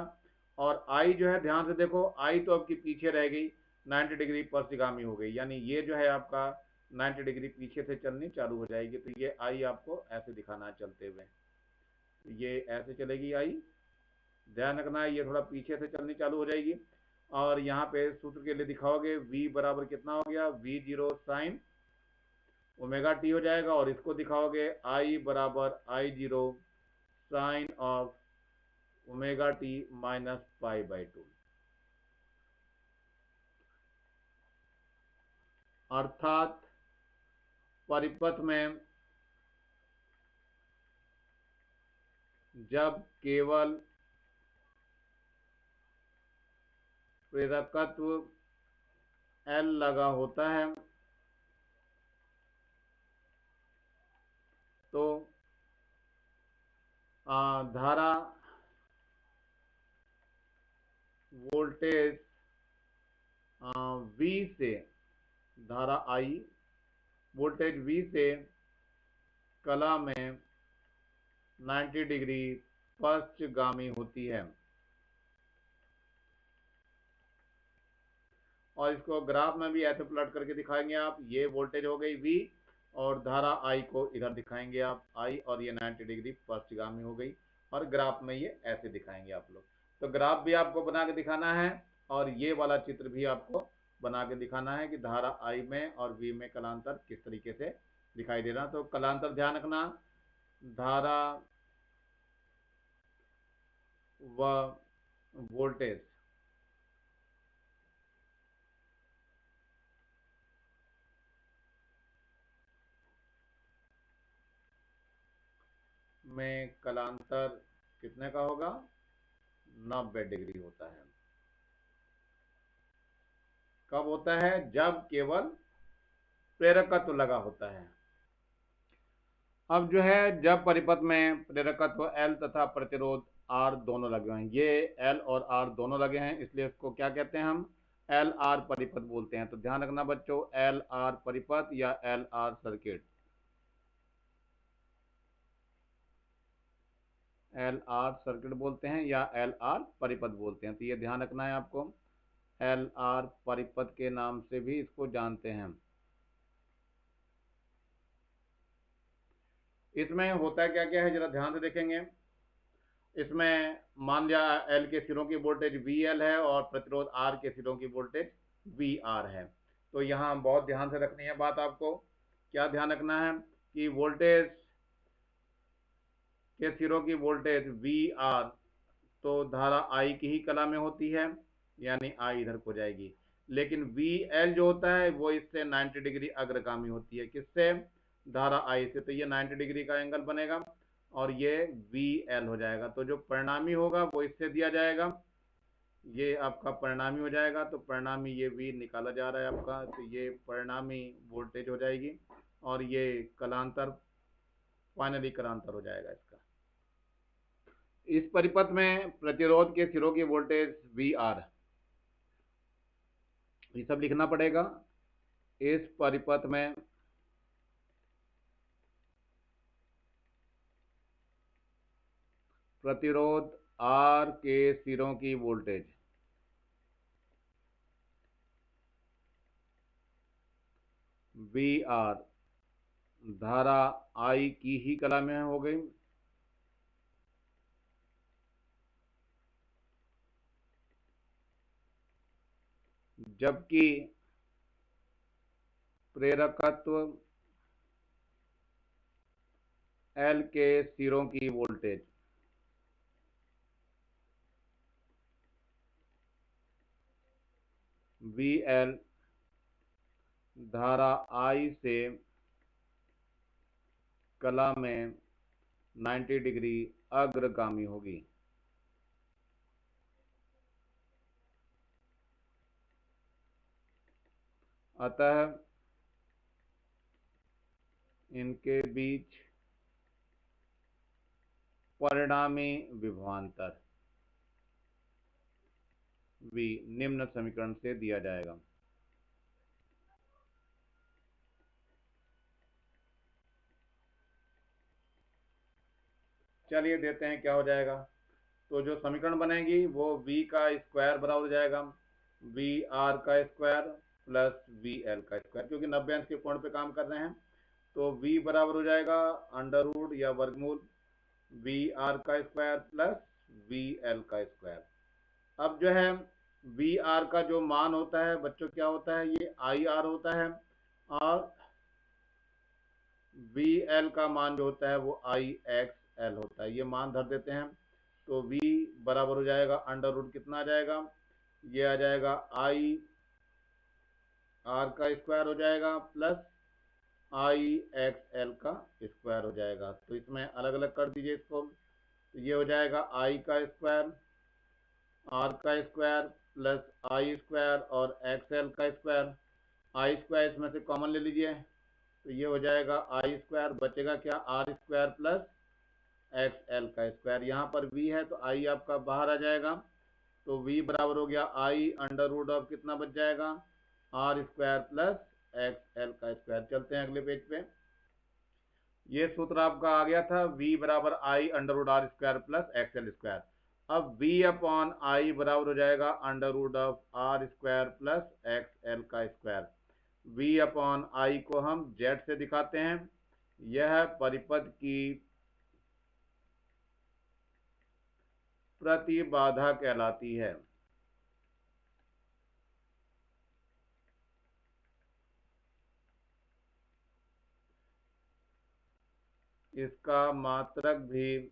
S1: और i जो है ध्यान से देखो, i तो आपकी पीछे रह गई, 90 डिग्री पक्षगामी हो गई, यानी ये जो है आपका 90 डिग्री पीछे से चलनी चालू हो जाएगी। तो ये i आपको ऐसे दिखाना है चलते हुए, तो ये ऐसे चलेगी i, ध्यान रखना है, ये थोड़ा पीछे से चलनी चालू हो जाएगी। और यहाँ पे सूत्र के लिए दिखाओगे v बराबर कितना हो गया, v0 साइन ओमेगा टी हो जाएगा और इसको दिखाओगे i बराबर I0 sine of omega T minus pi by two. अर्थात परिपथ में जब केवल प्रेरकत्व L लगा होता है धारा वोल्टेज V से, धारा I वोल्टेज V से कला में 90 डिग्री पश्चगामी होती है। और इसको ग्राफ में भी ऐसे प्लॉट करके दिखाएंगे आप। ये वोल्टेज हो गई V और धारा I को इधर दिखाएंगे आप I, और ये 90 डिग्री पश्चगामी हो गई, और ग्राफ में ये ऐसे दिखाएंगे आप लोग। तो ग्राफ भी आपको बना के दिखाना है और ये वाला चित्र भी आपको बना के दिखाना है कि धारा I में और V में कलांतर किस तरीके से दिखाई दे रहा। तो कलांतर ध्यान रखना, धारा व वोल्टेज में कलांतर कितने का होगा, 90 डिग्री होता है। कब होता है, जब केवल प्रेरकत्व लगा होता है। अब जो है, जब परिपथ में प्रेरकत्व L तथा प्रतिरोध R दोनों लगे हैं, ये L और R दोनों लगे हैं, इसलिए इसको क्या कहते हैं, हम LR परिपथ बोलते हैं। तो ध्यान रखना बच्चों, LR परिपथ या LR सर्किट, LR सर्किट बोलते हैं या LR परिपथ बोलते हैं। तो ये ध्यान रखना है आपको, LR परिपथ के नाम से भी इसको जानते हैं। इसमें होता क्या क्या है, जरा ध्यान से देखेंगे। इसमें मान लिया L के सिरों की वोल्टेज VL है और प्रतिरोध R के सिरों की वोल्टेज VR है। तो यहाँ बहुत ध्यान से रखनी है बात आपको। क्या ध्यान रखना है कि वोल्टेज के सिरों की वोल्टेज VR तो धारा I की ही कला में होती है, यानी I इधर को जाएगी। लेकिन VL जो होता है वो इससे 90 डिग्री अग्रगामी होती है। किससे, धारा I से। तो ये 90 डिग्री का एंगल बनेगा और ये VL हो जाएगा। तो जो परिणामी होगा वो इससे दिया जाएगा, ये आपका परिणामी हो जाएगा। तो परिणामी ये V निकाला जा रहा है आपका, तो ये परिणामी वोल्टेज हो जाएगी और ये कलांतर, फाइनली कलांतर हो जाएगा इसका। इस परिपथ में प्रतिरोध के सिरों की वोल्टेज VR, ये सब लिखना पड़ेगा। इस परिपथ में प्रतिरोध R के सिरों की वोल्टेज VR धारा I की ही कला में हो गई, जबकि प्रेरकत्व L के सिरों की वोल्टेज VL धारा I से कला में 90 डिग्री अग्रगामी होगी। अतः इनके बीच परिणामी विभवांतर V निम्न समीकरण से दिया जाएगा। चलिए देते हैं क्या हो जाएगा। तो जो समीकरण बनेगी वो V का स्क्वायर बराबर हो जाएगा VR का स्क्वायर प्लस VL का स्क्वायर, क्योंकि 90 अंश के कोण पे काम कर रहे हैं। तो V बराबर हो जाएगा अंडर रूट या वर्गमूल VR का स्क्वायर प्लस VL का स्क्वायर। अब जो है VR का जो मान होता है बच्चों, क्या होता है, ये IR होता है, और VL का मान जो होता है वो IXL होता है। ये मान धर देते हैं। तो V बराबर हो जाएगा अंडर रूट, कितना आ जाएगा, ये आ जाएगा IR का स्क्वायर हो जाएगा प्लस IXL का स्क्वायर हो जाएगा। तो इसमें अलग अलग कर दीजिए इसको। तो ये हो जाएगा I का स्क्वायर, R का स्क्वायर प्लस I स्क्वायर और XL का स्क्वायर। I स्क्वायर इसमें से कॉमन ले लीजिए, तो ये हो जाएगा I स्क्वायर, बचेगा क्या, R square plus X L का स्क्वायर। यहाँ पर v है तो i आपका बाहर आ जाएगा, तो v बराबर हो गया i अंडर रूट ऑफ कितना बच जाएगा, R square plus X L का स्क्वायर। चलते हैं अगले पेज पे। ये सूत्र आपका आ गया था v बराबर I under root R square plus X L square. अब v अपॉन आई बराबर हो जाएगा under root of R square plus X L का स्क्वायर। v अपॉन आई को हम z से दिखाते हैं। यह परिपथ की प्रतिबाधा कहलाती है। इसका मात्रक भी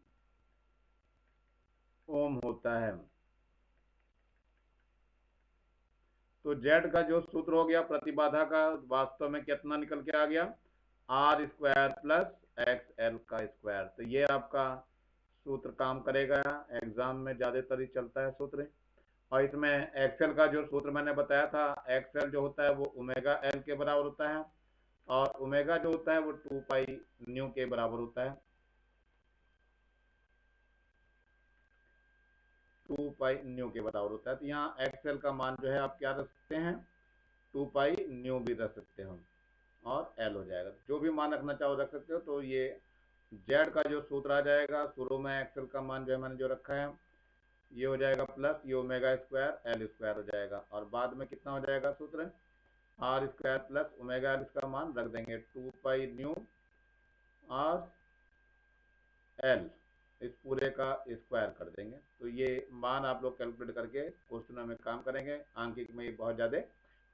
S1: ओम होता है। तो z का जो सूत्र हो गया प्रतिबाधा का, वास्तव में कितना निकल के आ गया, R square plus X L का स्क्वायर। तो ये आपका सूत्र काम करेगा, एग्जाम में ज्यादातर ही चलता है सूत्र। और इसमें एक्सएल का जो सूत्र मैंने बताया था, एक्सएल जो होता है वो ओमेगा एल के बराबर होता है, और ओमेगा जो होता है वो 2 पाई न्यू के बराबर होता है। 2 पाई न्यू के बराबर होता है। तो यहाँ एक्सएल का मान जो है आप क्या रख सकते हैं, 2 पाई न्यू भी रख सकते हो, और एल हो जाएगा। जो भी मान रखना चाहो रख सकते हो। तो ये जेड का जो सूत्र आ जाएगा, शुरू में एक्सएल का मान जो है मैंने जो रखा है, ये हो जाएगा प्लस ये ओमेगा स्क्वायर एल स्क्वायर हो जाएगा, और बाद में कितना हो जाएगा सूत्र, R square plus omega L, इसका मान रख देंगे 2 पाई न्यू आर एल, इस पूरे का स्क्वायर कर देंगे। तो ये मान आप लोग कैलकुलेट करके क्वेश्चनों में काम करेंगे, आंकिक में ये बहुत ज़्यादा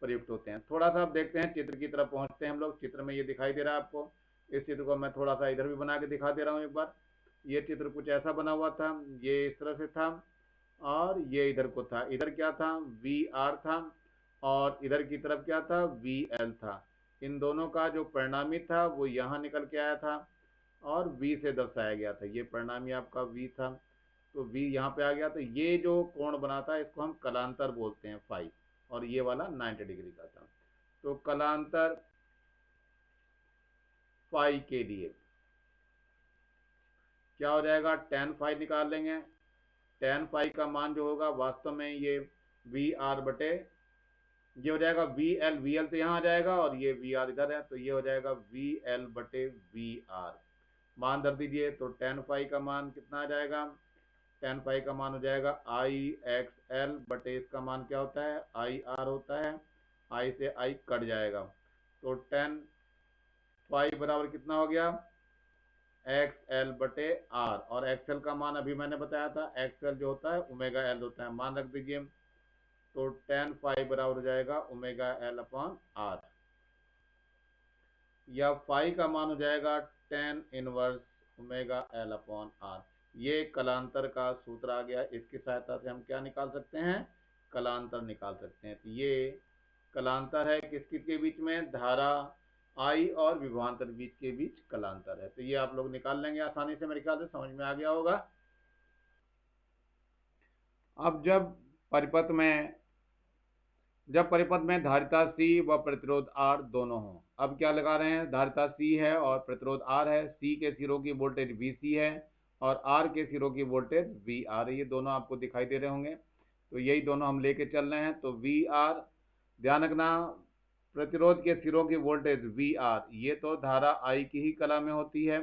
S1: प्रयुक्त होते हैं। थोड़ा सा आप देखते हैं चित्र की तरफ पहुंचते हैं हम लोग। चित्र में ये दिखाई दे रहा है आपको, इस चित्र को मैं थोड़ा सा इधर भी बना के दिखा दे रहा हूँ एक बार। ये चित्र कुछ ऐसा बना हुआ था, ये इस तरह से था, और ये इधर को था। इधर क्या था, वी आर था, और इधर की तरफ क्या था, वी एल था। इन दोनों का जो परिणामी था वो यहाँ निकल के आया था, और v से दर्शाया गया था। ये परिणामी आपका v था, तो v यहाँ पे आ गया। तो ये जो कोण बना था इसको हम कलांतर बोलते हैं फाई, और ये वाला 90 डिग्री का था। तो कलांतर फाई के लिए क्या हो जाएगा, tan फाई निकाल लेंगे। tan फाई का मान जो होगा वास्तव में ये वी आर बटे, ये हो जाएगा वी एल तो यहाँ आ जाएगा, और ये वी आर इधर है, तो ये हो जाएगा वी एल बटे वी आर। मान धर दीजिए, तो tan फाई का मान कितना आ जाएगा, tan फाई का मान हो जाएगा आई एक्स एल बटे, इसका मान क्या होता है, आई आर होता है। आई से आई कट जाएगा, तो tan फाई बराबर कितना हो गया, एक्स एल बटे आर, और एक्स एल का मान अभी मैंने बताया था, एक्स एल जो होता है ओमेगा एल होता है, मान रख दीजिए। तो tan फाई बराबर हो जाएगा ओमेगा एल अपॉन आर, या फाई का मान हो जाएगा tan inverse omega L upon R. ये कलांतर का सूत्र आ गया। इसकी सहायता से हम क्या निकाल सकते हैं, कलांतर निकाल सकते हैं। तो ये कलांतर है किसके के बीच में, धारा आई और विभवांतर बीच के बीच कलांतर है। तो ये आप लोग निकाल लेंगे आसानी से, मेरे ख्याल से समझ में आ गया होगा। अब जब परिपथ में धारिता C व प्रतिरोध R दोनों हो, अब क्या लगा रहे हैं, धारिता C है और प्रतिरोध R है। C के सिरों की वोल्टेज VC है, और R के सिरों की वोल्टेज VR है। ये दोनों आपको दिखाई दे रहे होंगे, तो यही दोनों हम लेके चल रहे हैं। तो VR, ध्यान रखना, प्रतिरोध के सिरों की वोल्टेज VR, ये तो धारा I की ही कला में होती है।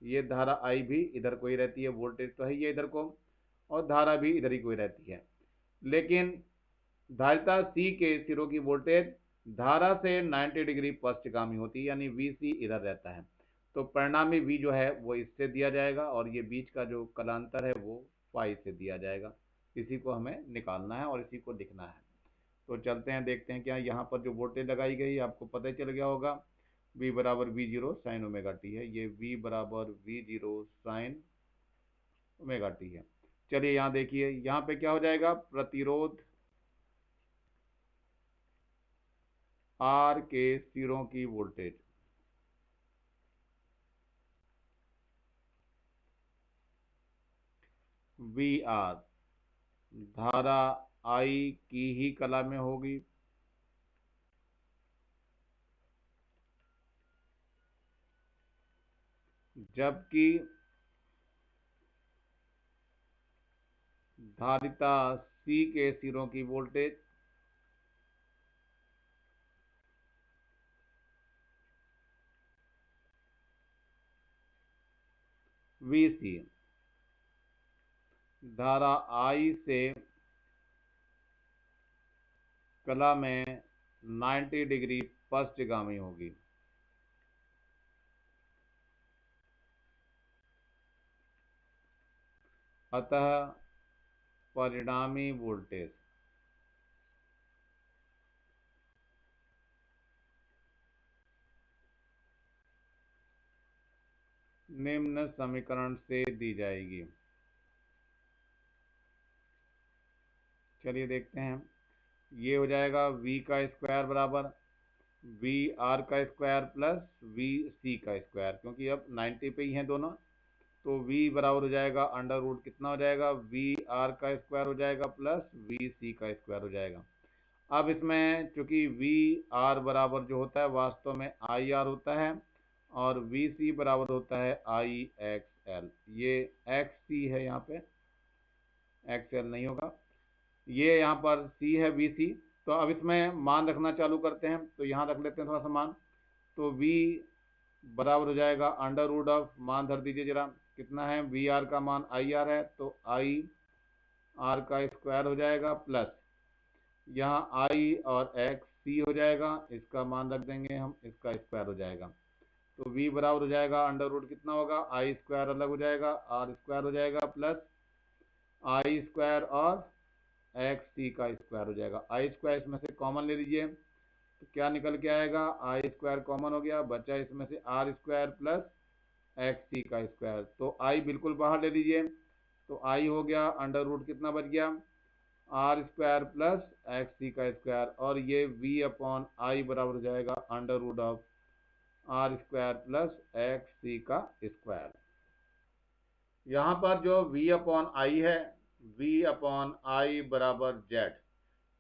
S1: ये धारा I भी इधर को ही रहती है, वोल्टेज तो है ये इधर को, और धारा भी इधर ही को ही रहती है। लेकिन धारिता C के सिरों की वोल्टेज धारा से 90 डिग्री पश्चगामी होती है, यानी VC इधर रहता है। तो परिणामी V जो है वो इससे दिया जाएगा, और ये बीच का जो कलांतर है वो फाई से दिया जाएगा। इसी को हमें निकालना है और इसी को लिखना है। तो चलते हैं, देखते हैं क्या यहाँ पर जो वोल्टेज लगाई गई आपको पता चल गया होगा। V बराबर V0 साइन ओमेगा टी है, ये V बराबर V0 साइन ओमेगा टी है। चलिए यहाँ देखिए, यहाँ पे क्या हो जाएगा, प्रतिरोध R के सिरों की वोल्टेज VR धारा I की ही कला में होगी, जबकि धारिता C के सिरों की वोल्टेज VC धारा I से कला में 90 डिग्री पश्चिमगामी होगी। अतः परिणामी वोल्टेज निम्न समीकरण से दी जाएगी। चलिए देखते हैं। ये हो जाएगा V का स्क्वायर बराबर VR का स्क्वायर प्लस VC का स्क्वायर, क्योंकि अब 90 पे ही हैं दोनों, तो V बराबर हो जाएगा अंडर रूट कितना हो जाएगा, VR का स्क्वायर हो जाएगा प्लस VC का स्क्वायर हो जाएगा। अब इसमें चूंकि VR बराबर जो होता है वास्तव में IR होता है और VC बराबर होता है IXL। ये XC है, यहाँ पे XL नहीं होगा, ये यहाँ पर C है VC। तो अब इसमें मान रखना चालू करते हैं, तो यहाँ रख लेते हैं थोड़ा सा मान। तो V बराबर हो जाएगा अंडर रूट ऑफ, मान धर दीजिए जरा, कितना है, VR का मान IR है तो IR का स्क्वायर हो जाएगा प्लस यहाँ I और X C हो जाएगा, इसका मान रख देंगे हम, इसका स्क्वायर हो जाएगा। तो V बराबर हो जाएगा अंडर रूट कितना होगा, I स्क्वायर अलग हो जाएगा, R स्क्वायर हो जाएगा प्लस I स्क्वायर और XC का स्क्वायर हो जाएगा। I स्क्वायर इसमें से कॉमन ले लीजिए, तो क्या निकल के आएगा, I स्क्वायर कॉमन हो गया, बचा इसमें से R स्क्वायर प्लस XC का स्क्वायर। तो I बिल्कुल बाहर ले लीजिए, तो I हो गया अंडर रूट कितना बच गया, R स्क्वायर प्लस XC का स्क्वायर, और ये V अपॉन I बराबर हो जाएगा under root of R square plus XC का स्क्वायर। यहाँ पर जो V अपॉन I है, V अपॉन I बराबर Z,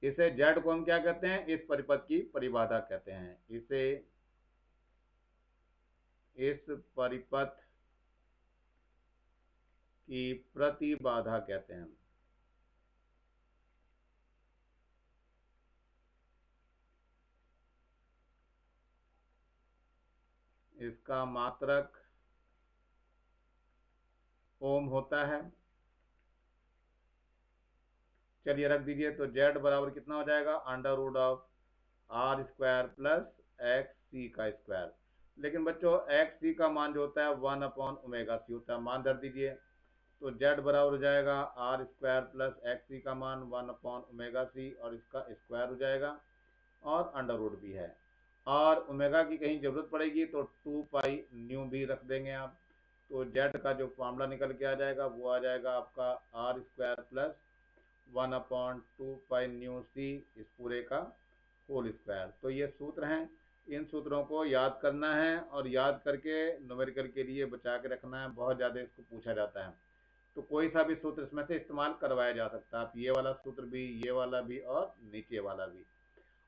S1: इसे Z को हम क्या कहते हैं, इस परिपथ की परिबाधा कहते हैं। इसे इस परिपथ की प्रतिबाधा कहते हैं। इसका मात्रक ओम होता है। चलिए रख दीजिए, तो Z बराबर कितना हो जाएगा, under root of R square plus XC का स्क्वायर। लेकिन बच्चों XC का मान जो होता है 1 अपॉन ओमेगा C होता है, मान धर दीजिए। तो Z बराबर हो जाएगा R स्क्वायर प्लस XC का मान 1 अपॉन ओमेगा C, और इसका स्क्वायर हो जाएगा, और अंडर रूट भी है, और ओमेगा की कहीं जरूरत पड़ेगी तो 2 पाई न्यू भी रख देंगे आप। तो Z का जो फॉर्मूला निकल के आ जाएगा वो आ जाएगा आपका R square plus 1 upon 2 pi nu C, इस पूरे का होल स्क्वायर। तो ये सूत्र हैं, इन सूत्रों को याद करना है और याद करके न्यूमेरिकल के लिए बचा के रखना है, बहुत ज़्यादा इसको पूछा जाता है। तो कोई सा भी सूत्र इसमें से इस्तेमाल करवाया जा सकता है, आप ये वाला सूत्र भी, ये वाला भी, और नीचे वाला भी।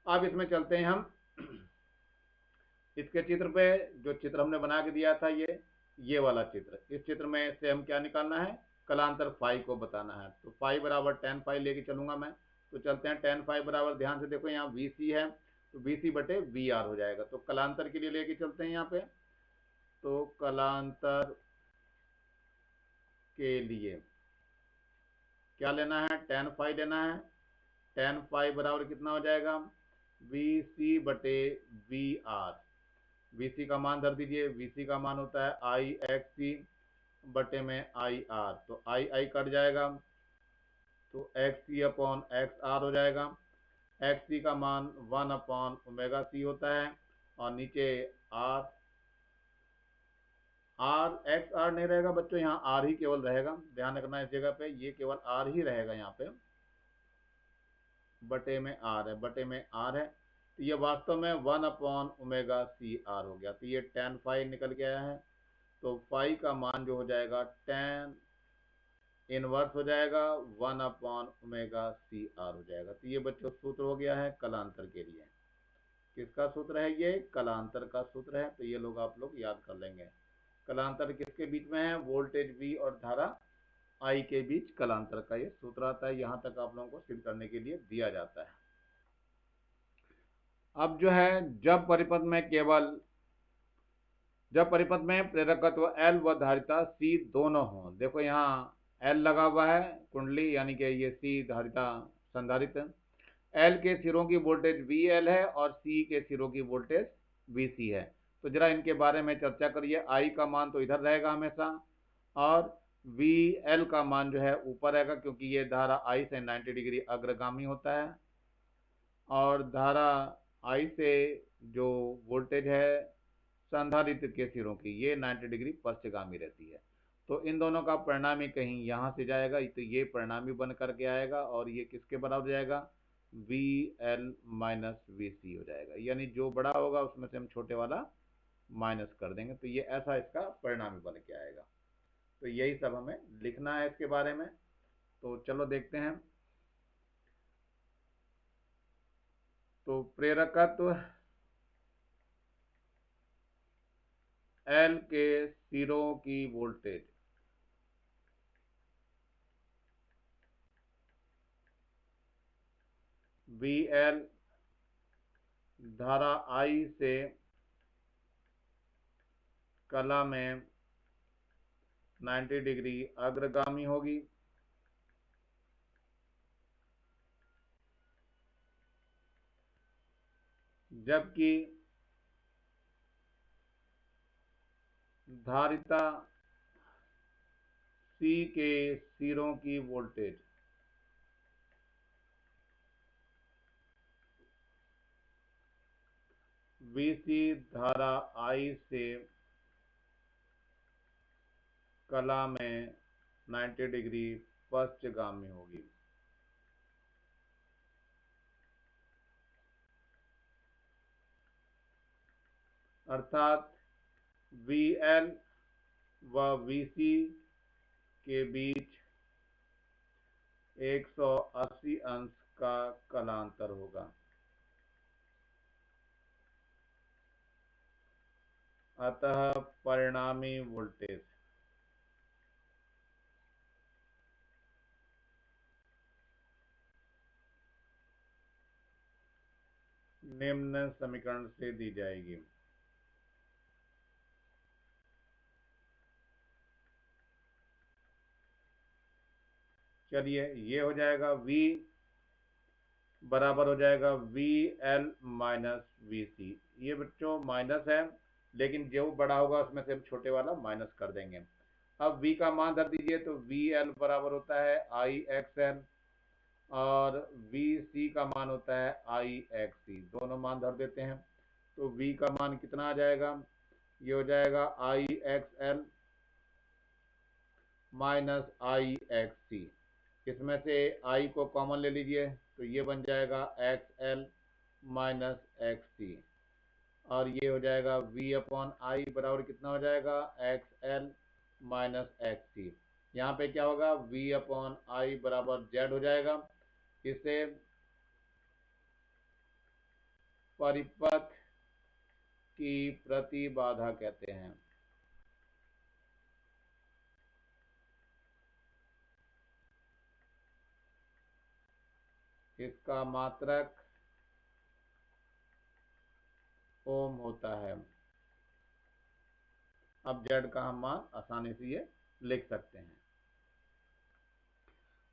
S1: अब इसमें चलते हैं हम इसके चित्र पे। जो चित्र हमने बना के दिया था, ये वाला चित्र, इस चित्र में से हम क्या निकालना है, कलांतर फाई को बताना है। तो फाई बराबर tan फाई लेके चलूंगा मैं। तो चलते हैं, tan फाई बराबर, ध्यान से देखो यहाँ VC है, तो VC बटे VR हो जाएगा। तो कलांतर के लिए लेके चलते हैं यहाँ पे। तो कलांतर के लिए क्या लेना है, tan फाई लेना है। tan फाई बराबर कितना हो जाएगा, VC बटे VR। VC का मान धर दीजिए, VC का मान होता है IXC बटे में IR, तो I कट जाएगा, तो XC अपॉन XR हो जाएगा। XC का मान 1 अपॉन ओमेगा C होता है, और नीचे R XR नहीं रहेगा बच्चों, यहाँ R ही केवल रहेगा, ध्यान रखना इस जगह पे, ये केवल R ही रहेगा यहाँ पे, बटे में R है, बटे में R है। तो ये वास्तव में 1 अपॉन ओमेगा C R हो गया। तो ये tan फाई निकल के आया है, तो फाई का मान जो हो जाएगा tan इनवर्स हो जाएगा 1 अपॉन ओमेगा C R हो जाएगा। तो ये बच्चों सूत्र हो गया है कलांतर के लिए। किसका सूत्र है, ये कलांतर का सूत्र है, तो ये लोग आप लोग याद कर लेंगे। कलांतर किसके बीच में है, वोल्टेज V और धारा आई के बीच कलांतर का ये सूत्र आता है। यहां तक आप लोगों को सिद्ध करने के लिए दिया जाता है। अब जो है जब परिपथ में प्रेरकत्व L व धारिता C दोनों हो, देखो यहाँ L लगा हुआ है कुंडली, यानी कि ये C धारिता संधारित्र, L के सिरों की वोल्टेज VL है और C के सिरों की वोल्टेज VC है। तो जरा इनके बारे में चर्चा करिए। I का मान तो इधर रहेगा हमेशा और VL का मान जो है ऊपर रहेगा, क्योंकि ये धारा I से 90 डिग्री अग्रगामी होता है और धारा I से जो वोल्टेज है संधारित्र के सिरों की ये 90 डिग्री पश्चगामी रहती है। तो इन दोनों का परिणामी कहीं यहाँ से जाएगा, तो ये परिणामी बन करके आएगा और ये किसके बराबर जाएगा, VL माइनस VC हो जाएगा। यानी जो बड़ा होगा उसमें से हम छोटे वाला माइनस कर देंगे, तो ये ऐसा इसका परिणामी बन के आएगा। तो यही सब हमें लिखना है इसके बारे में। तो चलो देखते हैं। तो प्रेरकत्व L के सिरों की वोल्टेज VL धारा I से कला में 90 डिग्री अग्रगामी होगी, जबकि धारिता C के सिरों की वोल्टेज VC धारा I से कला में 90 डिग्री पश्चगामी होगी। अर्थात VL व VC के बीच 180 अंश का कलांतर होगा। अतः परिणामी वोल्टेज निम्न समीकरण से दी जाएगी। चलिए ये हो जाएगा, V बराबर हो जाएगा VL माइनस VC। ये बच्चों माइनस है, लेकिन जो बड़ा होगा उसमें से हम छोटे वाला माइनस कर देंगे। अब V का मान धर दीजिए, तो VL बराबर होता है IXL और VC का मान होता है IXC। दोनों मान धर देते हैं, तो V का मान कितना आ जाएगा, ये हो जाएगा IXL माइनस IXC। इसमें से I को कॉमन ले लीजिए, तो ये बन जाएगा XL माइनस XC और ये हो जाएगा V अपॉन I बराबर कितना हो जाएगा, XL माइनस XC। यहाँ पे क्या होगा, V अपॉन I बराबर Z हो जाएगा। इसे परिपथ की प्रतिबाधा कहते हैं। इसका मात्रक ओम होता है। अब Z का हम मान आसानी से ये लिख सकते हैं।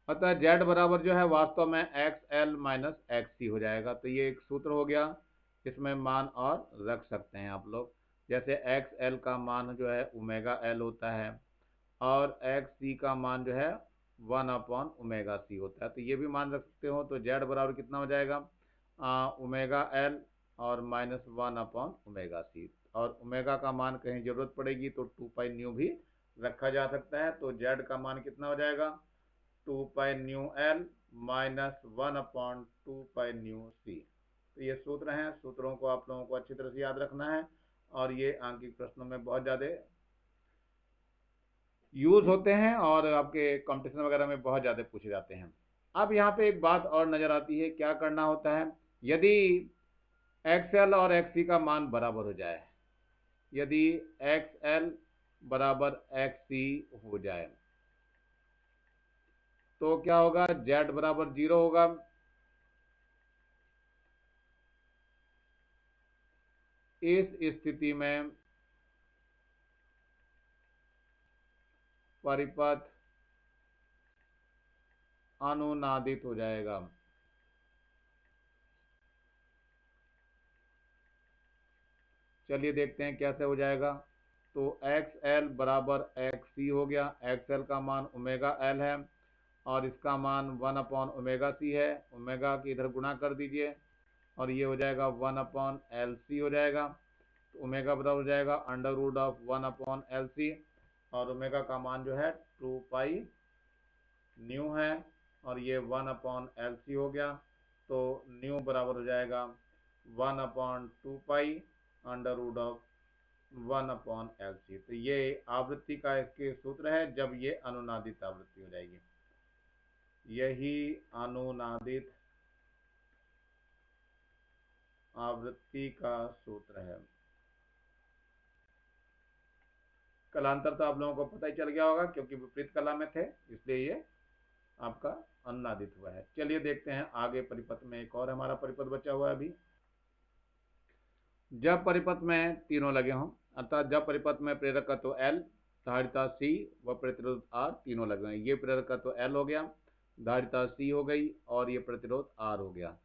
S1: अतः Z बराबर जो है वास्तव में XL माइनस XC हो जाएगा। तो ये एक सूत्र हो गया, इसमें मान और रख सकते हैं आप लोग। जैसे XL का मान जो है ओमेगा L होता है और XC का मान जो है 1 अपॉन ओमेगा C होता है, तो ये भी मान रख सकते हो। तो Z बराबर कितना हो जाएगा, ओमेगा L और माइनस 1 अपॉन ओमेगा C। और ओमेगा का मान कहीं जरूरत पड़ेगी तो 2 पाई न्यू भी रखा जा सकता है। तो Z का मान कितना हो जाएगा, 2 pi nu L minus 1 upon 2 pi nu C। तो ये सूत्र हैं, सूत्रों को आप लोगों को अच्छी तरह से याद रखना है और ये आंकिक प्रश्नों में बहुत ज़्यादा यूज होते हैं और आपके कंपटीशन वगैरह में बहुत ज़्यादा पूछे जाते हैं। अब यहाँ पे एक बात और नज़र आती है, क्या करना होता है, यदि XL और XC का मान बराबर हो जाए, यदि XL बराबर XC हो जाए तो क्या होगा, Z बराबर 0 होगा। इस स्थिति में परिपथ अनुनादित हो जाएगा। चलिए देखते हैं कैसे हो जाएगा। तो एक्स एल बराबर एक्स सी हो गया। एक्स एल का मान ओमेगा एल है और इसका मान 1/ओमेगा सी है। ओमेगा की इधर गुणा कर दीजिए और ये हो जाएगा 1/LC हो जाएगा। तो ओमेगा बराबर हो जाएगा √1/LC और ओमेगा का मान जो है 2 पाई न्यू है और ये 1/LC हो गया। तो न्यू बराबर हो जाएगा 1/2 पाई √1/LC। तो ये आवृत्ति का इसके सूत्र है जब ये अनुनादित आवृत्ति हो जाएगी। यही अनुनादित आवृत्ति का सूत्र है। कलांतर तो आप लोगों को पता ही चल गया होगा क्योंकि विपरीत कला में थे, इसलिए ये आपका अनुनादित हुआ है। चलिए देखते हैं आगे परिपथ में। एक और हमारा परिपथ बचा हुआ है अभी। जब परिपथ में तीनों लगे हों, अर्थात जब परिपथ में प्रेरकत्व L, धारिता C व प्रतिरोध R तीनों लगे हैं। ये प्रेरकत्व L हो गया, धारिता C हो गई और ये प्रतिरोध R हो गया।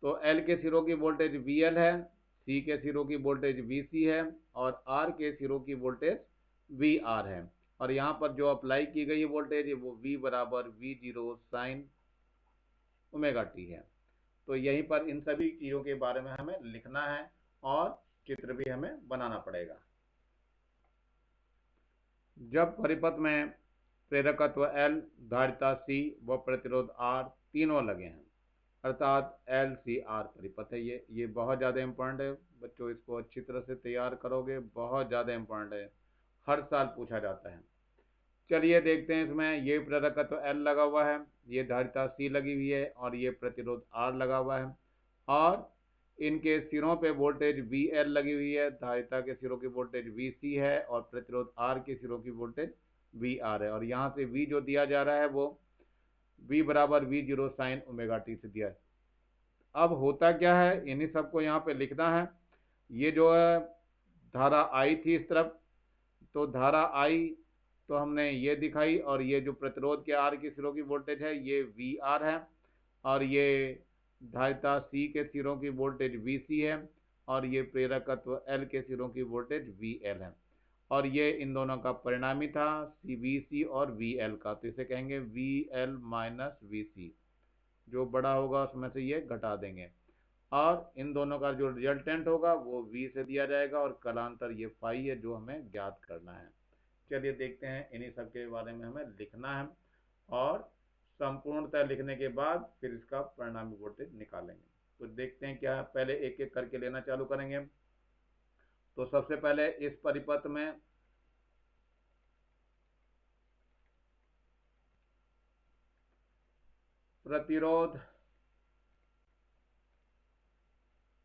S1: तो L के सिरों की वोल्टेज VL है, C के सिरों की वोल्टेज VC है और R के सिरों की वोल्टेज VR है। और यहाँ पर जो अप्लाई की गई वोल्टेज है वो V बराबर V0 साइन ओमेगा टी है। तो यहीं पर इन सभी चीज़ों के बारे में हमें लिखना है और चित्र भी हमें बनाना पड़ेगा। जब परिपथ में प्रेरकत्व L, धारिता C व प्रतिरोध R तीनों लगे हैं, अर्थात LCR परिपथ है ये बहुत ज़्यादा इम्पोर्टेंट है बच्चों। इसको अच्छी तरह से तैयार करोगे, बहुत ज़्यादा इम्पोर्टेंट है, हर साल पूछा जाता है। चलिए देखते हैं। इसमें ये प्रेरकत्व L लगा हुआ है, ये धारिता C लगी हुई है और ये प्रतिरोध R लगा हुआ है और इनके सिरों पे वोल्टेज VL लगी हुई है। धारिता के सिरों की वोल्टेज VC है और प्रतिरोध R के सिरों की वोल्टेज VR है। और यहाँ से V जो दिया जा रहा है वो V बराबर V0 साइन ओमेगा टी से दिया है। अब होता क्या है, इन्हीं सबको यहाँ पे लिखना है। ये जो है धारा I थी इस तरफ, तो धारा I तो हमने ये दिखाई और ये जो प्रतिरोध के R के सिरों की वोल्टेज है ये VR है और ये धारिता C के सिरों की वोल्टेज VC है और ये प्रेरकत्व L के सिरों की वोल्टेज VL है। और ये इन दोनों का परिणामी था VC और VL का, तो इसे कहेंगे VL माइनस VC। जो बड़ा होगा उसमें से ये घटा देंगे और इन दोनों का जो रिजल्टेंट होगा वो V से दिया जाएगा और कलांतर ये फाई है जो हमें ज्ञात करना है। चलिए देखते हैं, इन्हीं सब के बारे में हमें लिखना है और संपूर्णतः लिखने के बाद फिर इसका परिणामी वोल्टेज निकालेंगे। तो देखते हैं क्या है, पहले एक एक करके लेना चालू करेंगे। तो सबसे पहले इस परिपथ में प्रतिरोध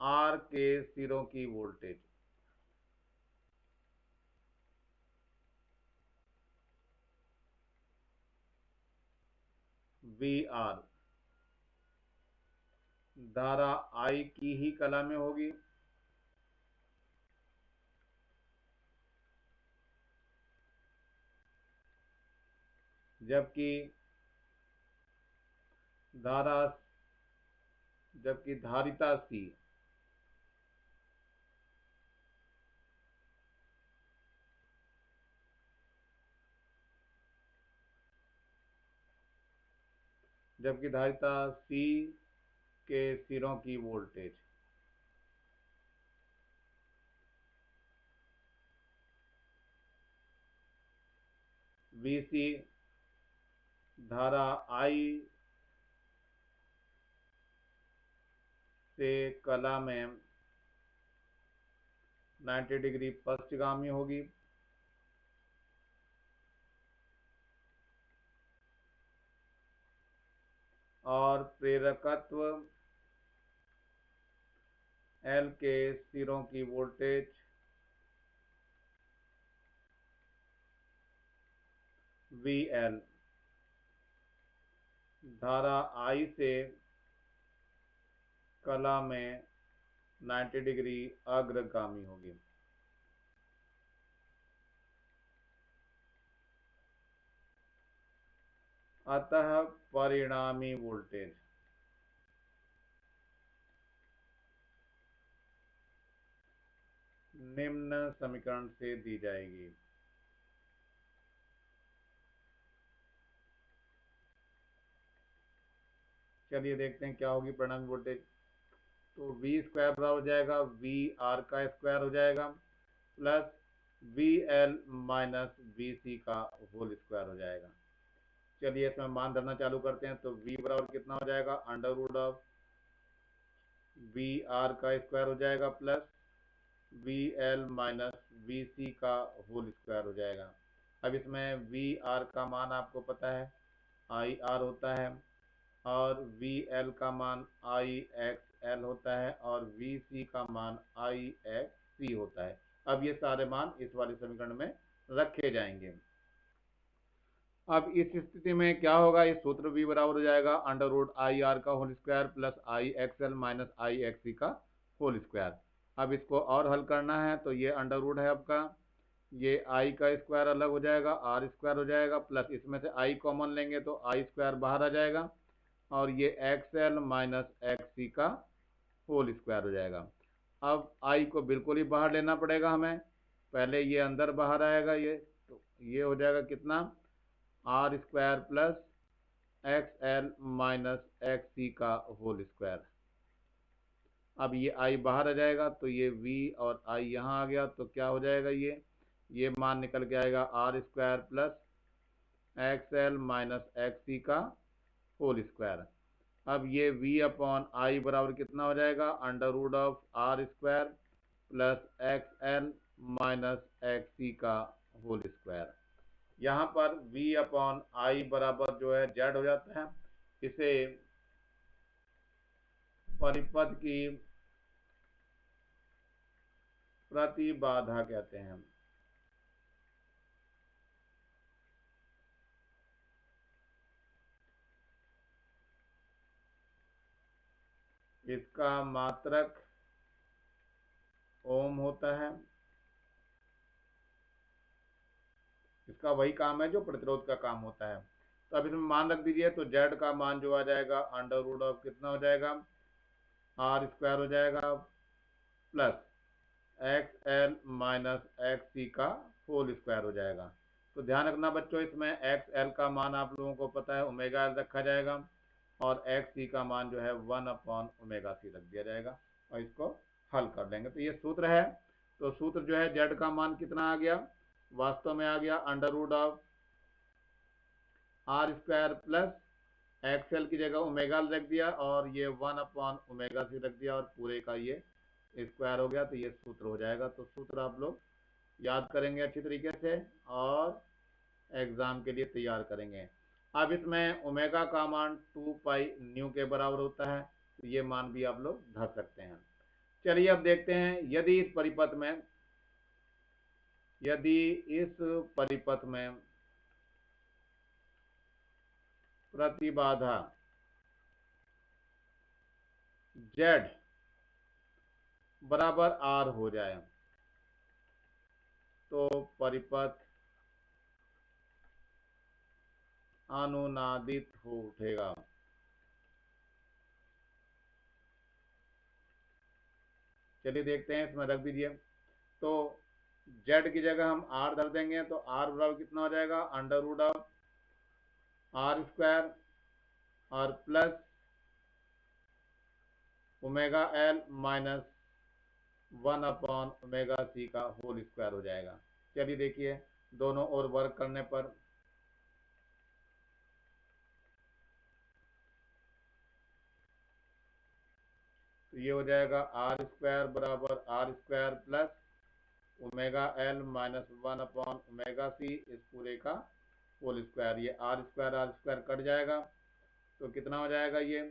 S1: R के सिरों की वोल्टेज VR धारा I की ही कला में होगी, जबकि धारिता C जबकि धारिता C के सिरों की वोल्टेज VC धारा I से कला में 90 डिग्री पश्चगामी होगी और प्रेरकत्व L के सिरों की वोल्टेज VL धारा I से कला में 90 डिग्री अग्रगामी होगी। अतः परिणामी वोल्टेज निम्न समीकरण से दी जाएगी। चलिए देखते हैं क्या होगी परिणामी वोल्टेज। तो V स्क्वायर बराबर हो जाएगा VR का स्क्वायर हो जाएगा प्लस VL माइनस VC का होल स्क्वायर हो जाएगा। चलिए इसमें मान धरना चालू करते हैं। तो V बराबर कितना हो जाएगा, अंडर रूट ऑफ VR का स्क्वायर हो जाएगा प्लस VL माइनस VC का होल स्क्वायर हो जाएगा। अब इसमें VR का मान आपको पता है IR होता है और VL का मान IXL होता है और VC का मान IXC होता है। अब ये सारे मान इस वाले समीकरण में रखे जाएंगे। अब इस स्थिति में क्या होगा, ये सूत्र V बराबर हो जाएगा अंडर रूट IR का whole square plus IXL minus IXC का होल स्क्वायर। अब इसको और हल करना है तो ये अंडर रूट है आपका, ये I का स्क्वायर अलग हो जाएगा, R स्क्वायर हो जाएगा प्लस इसमें से I कॉमन लेंगे तो I स्क्वायर बाहर आ जाएगा और ये XL माइनस XC का होल स्क्वायर हो जाएगा। अब I को बिल्कुल ही बाहर लेना पड़ेगा हमें, पहले ये अंदर बाहर आएगा, ये तो ये हो जाएगा कितना, R square plus XL minus XC का होल स्क्वायर। अब ये I बाहर आ जाएगा तो ये V और I यहाँ आ गया तो क्या हो जाएगा, ये मान निकल के आएगा R square plus XL minus XC का होल स्क्वायर। अब ये V अपॉन I बराबर कितना हो जाएगा, under root of R square plus XL minus XC का होल स्क्वायर। यहाँ पर V अपॉन I बराबर जो है Z हो जाता है, इसे परिपथ की प्रतिबाधा कहते हैं। इसका मात्रक ओम होता है। इसका वही काम है जो प्रतिरोध का काम होता है। तो अब इसमें मान रख दीजिए तो Z का मान जो आ जाएगा अंडर रूट ऑफ कितना हो जाएगा, R स्क्वायर हो जाएगा प्लस XL माइनस XC का होल स्क्वायर हो जाएगा। तो ध्यान रखना बच्चों, इसमें XL का मान आप लोगों को पता है ओमेगा L रखा जाएगा और XC का मान जो है 1 अपॉन ओमेगा C रख दिया जाएगा और इसको हल कर लेंगे। तो ये सूत्र है। तो सूत्र जो है Z का मान कितना आ गया, वास्तव में आ गया under root of R square plus XL की जगह ओमेगा L रख दिया और ये 1 अपॉन ओमेगा C रख दिया और पूरे का ये स्क्वायर हो गया। तो ये सूत्र हो जाएगा। तो सूत्र आप लोग याद करेंगे अच्छी तरीके से और एग्जाम के लिए तैयार करेंगे। अब इसमें ओमेगा का मान 2 पाई न्यू के बराबर होता है, तो ये मान भी आप लोग धर सकते हैं। चलिए अब देखते हैं, यदि इस परिपथ में प्रतिबाधा Z बराबर R हो जाए तो परिपथ अनुनादित हो उठेगा। चलिए देखते हैं, इसमें रख दीजिए। तो Z की जगह हम R धर देंगे तो R बराबर कितना हो जाएगा, under root of R square और plus omega L minus 1 upon omega C का होल स्क्वायर हो जाएगा। चलिए देखिए दोनों ओर वर्क करने पर तो ये हो जाएगा R स्क्वायर बराबर R square plus omega L minus 1 upon omega C इस पूरे का होल स्क्वायर। ये R स्क्वायर कट जाएगा तो कितना हो जाएगा, ये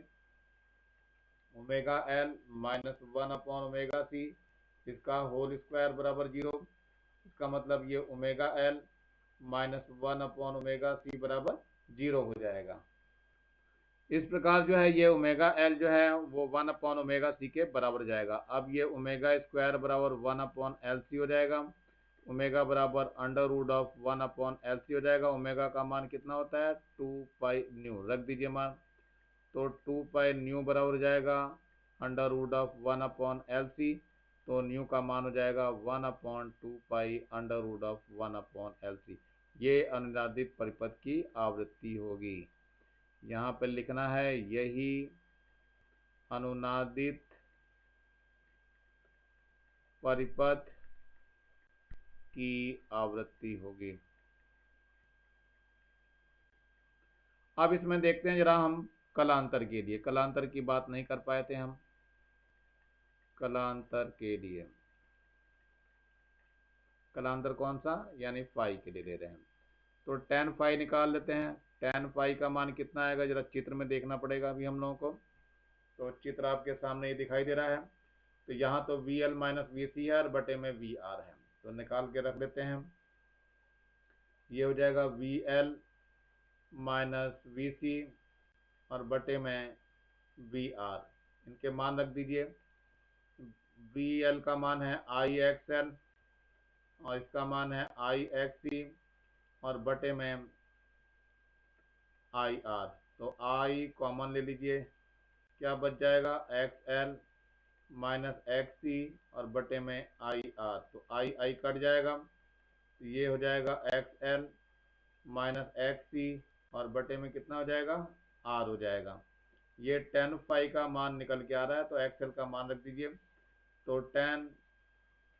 S1: omega L minus 1 upon omega C इसका होल स्क्वायर बराबर 0। इसका मतलब ये omega L minus 1 upon omega C बराबर 0 हो जाएगा। इस प्रकार जो है ये ओमेगा एल जो है वो 1 अपॉन ओमेगा सी के बराबर जाएगा। अब ये ओमेगा स्क्वायर बराबर 1 अपॉन एल सी हो जाएगा, ओमेगा बराबर under root of 1 upon L C हो जाएगा। ओमेगा का मान कितना होता है 2 पाई न्यू, रख दीजिए मान। तो 2 पाई न्यू बराबर हो जाएगा under root of 1 upon L C, तो न्यू का मान हो जाएगा 1/2 pi under root of 1/LC। ये अनुनादित परिपथ की आवृत्ति होगी। यहाँ पे लिखना है यही अनुनादित परिपथ की आवृत्ति होगी। अब इसमें देखते हैं जरा हम कलांतर के लिए, कलांतर की बात नहीं कर पाए थे हम। कलांतर के लिए, कलांतर कौन सा, यानी फाई के लिए ले रहे हैं, तो tan फाई निकाल लेते हैं। tan फाई का मान कितना आएगा जरा चित्र में देखना पड़ेगा अभी हम लोगों को। तो चित्र आपके सामने ये दिखाई दे रहा है। तो यहाँ तो VL माइनस VC है और बटे में VR है, तो निकाल के रख लेते हैं। ये हो जाएगा VL माइनस VC और बटे में VR, इनके मान रख दीजिए। VL का मान है IXL और इसका मान है IXC और बटे में IR। तो I कॉमन ले लीजिए, क्या बच जाएगा XL माइनस XC और बटे में IR, तो I कट जाएगा, तो ये हो जाएगा XL माइनस XC और बटे में कितना हो जाएगा R हो जाएगा। ये tan फाई का मान निकल के आ रहा है, तो XL का मान रख दीजिए। तो tan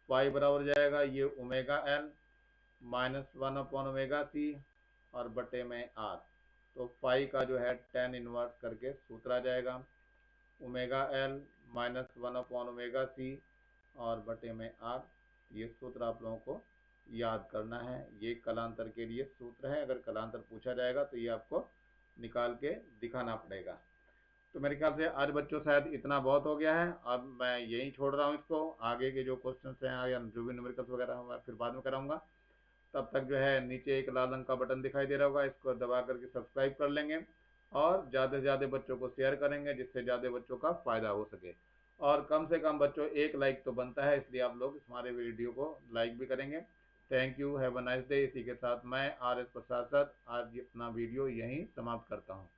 S1: फाई बराबर हो जाएगा ये ओमेगा L माइनस 1/ओमेगा C और बटे में R। तो फाई का जो है tan इनवर्स करके सूत्र आ जाएगा ओमेगा L माइनस 1/ओमेगा C और बटे में R। ये सूत्र आप लोगों को याद करना है, ये कलांतर के लिए सूत्र है। अगर कलांतर पूछा जाएगा तो ये आपको निकाल के दिखाना पड़ेगा। तो मेरे ख्याल से आज बच्चों शायद इतना बहुत हो गया है, अब मैं यहीं छोड़ रहा हूँ इसको। आगे के जो क्वेश्चन हैं या जो भी न्यूमेरिकल्स वगैरह मैं फिर बाद में कराऊंगा। तब तक जो है नीचे एक लाल रंग का बटन दिखाई दे रहा होगा, इसको दबा करके सब्सक्राइब कर लेंगे और ज़्यादा से ज़्यादा बच्चों को शेयर करेंगे जिससे ज़्यादा बच्चों का फ़ायदा हो सके। और कम से कम बच्चों एक लाइक तो बनता है, इसलिए आप लोग हमारे वीडियो को लाइक भी करेंगे। Thank you, have a nice day. इसी के साथ मैं RS प्रसाद आज अपना वीडियो यहीं समाप्त करता हूँ।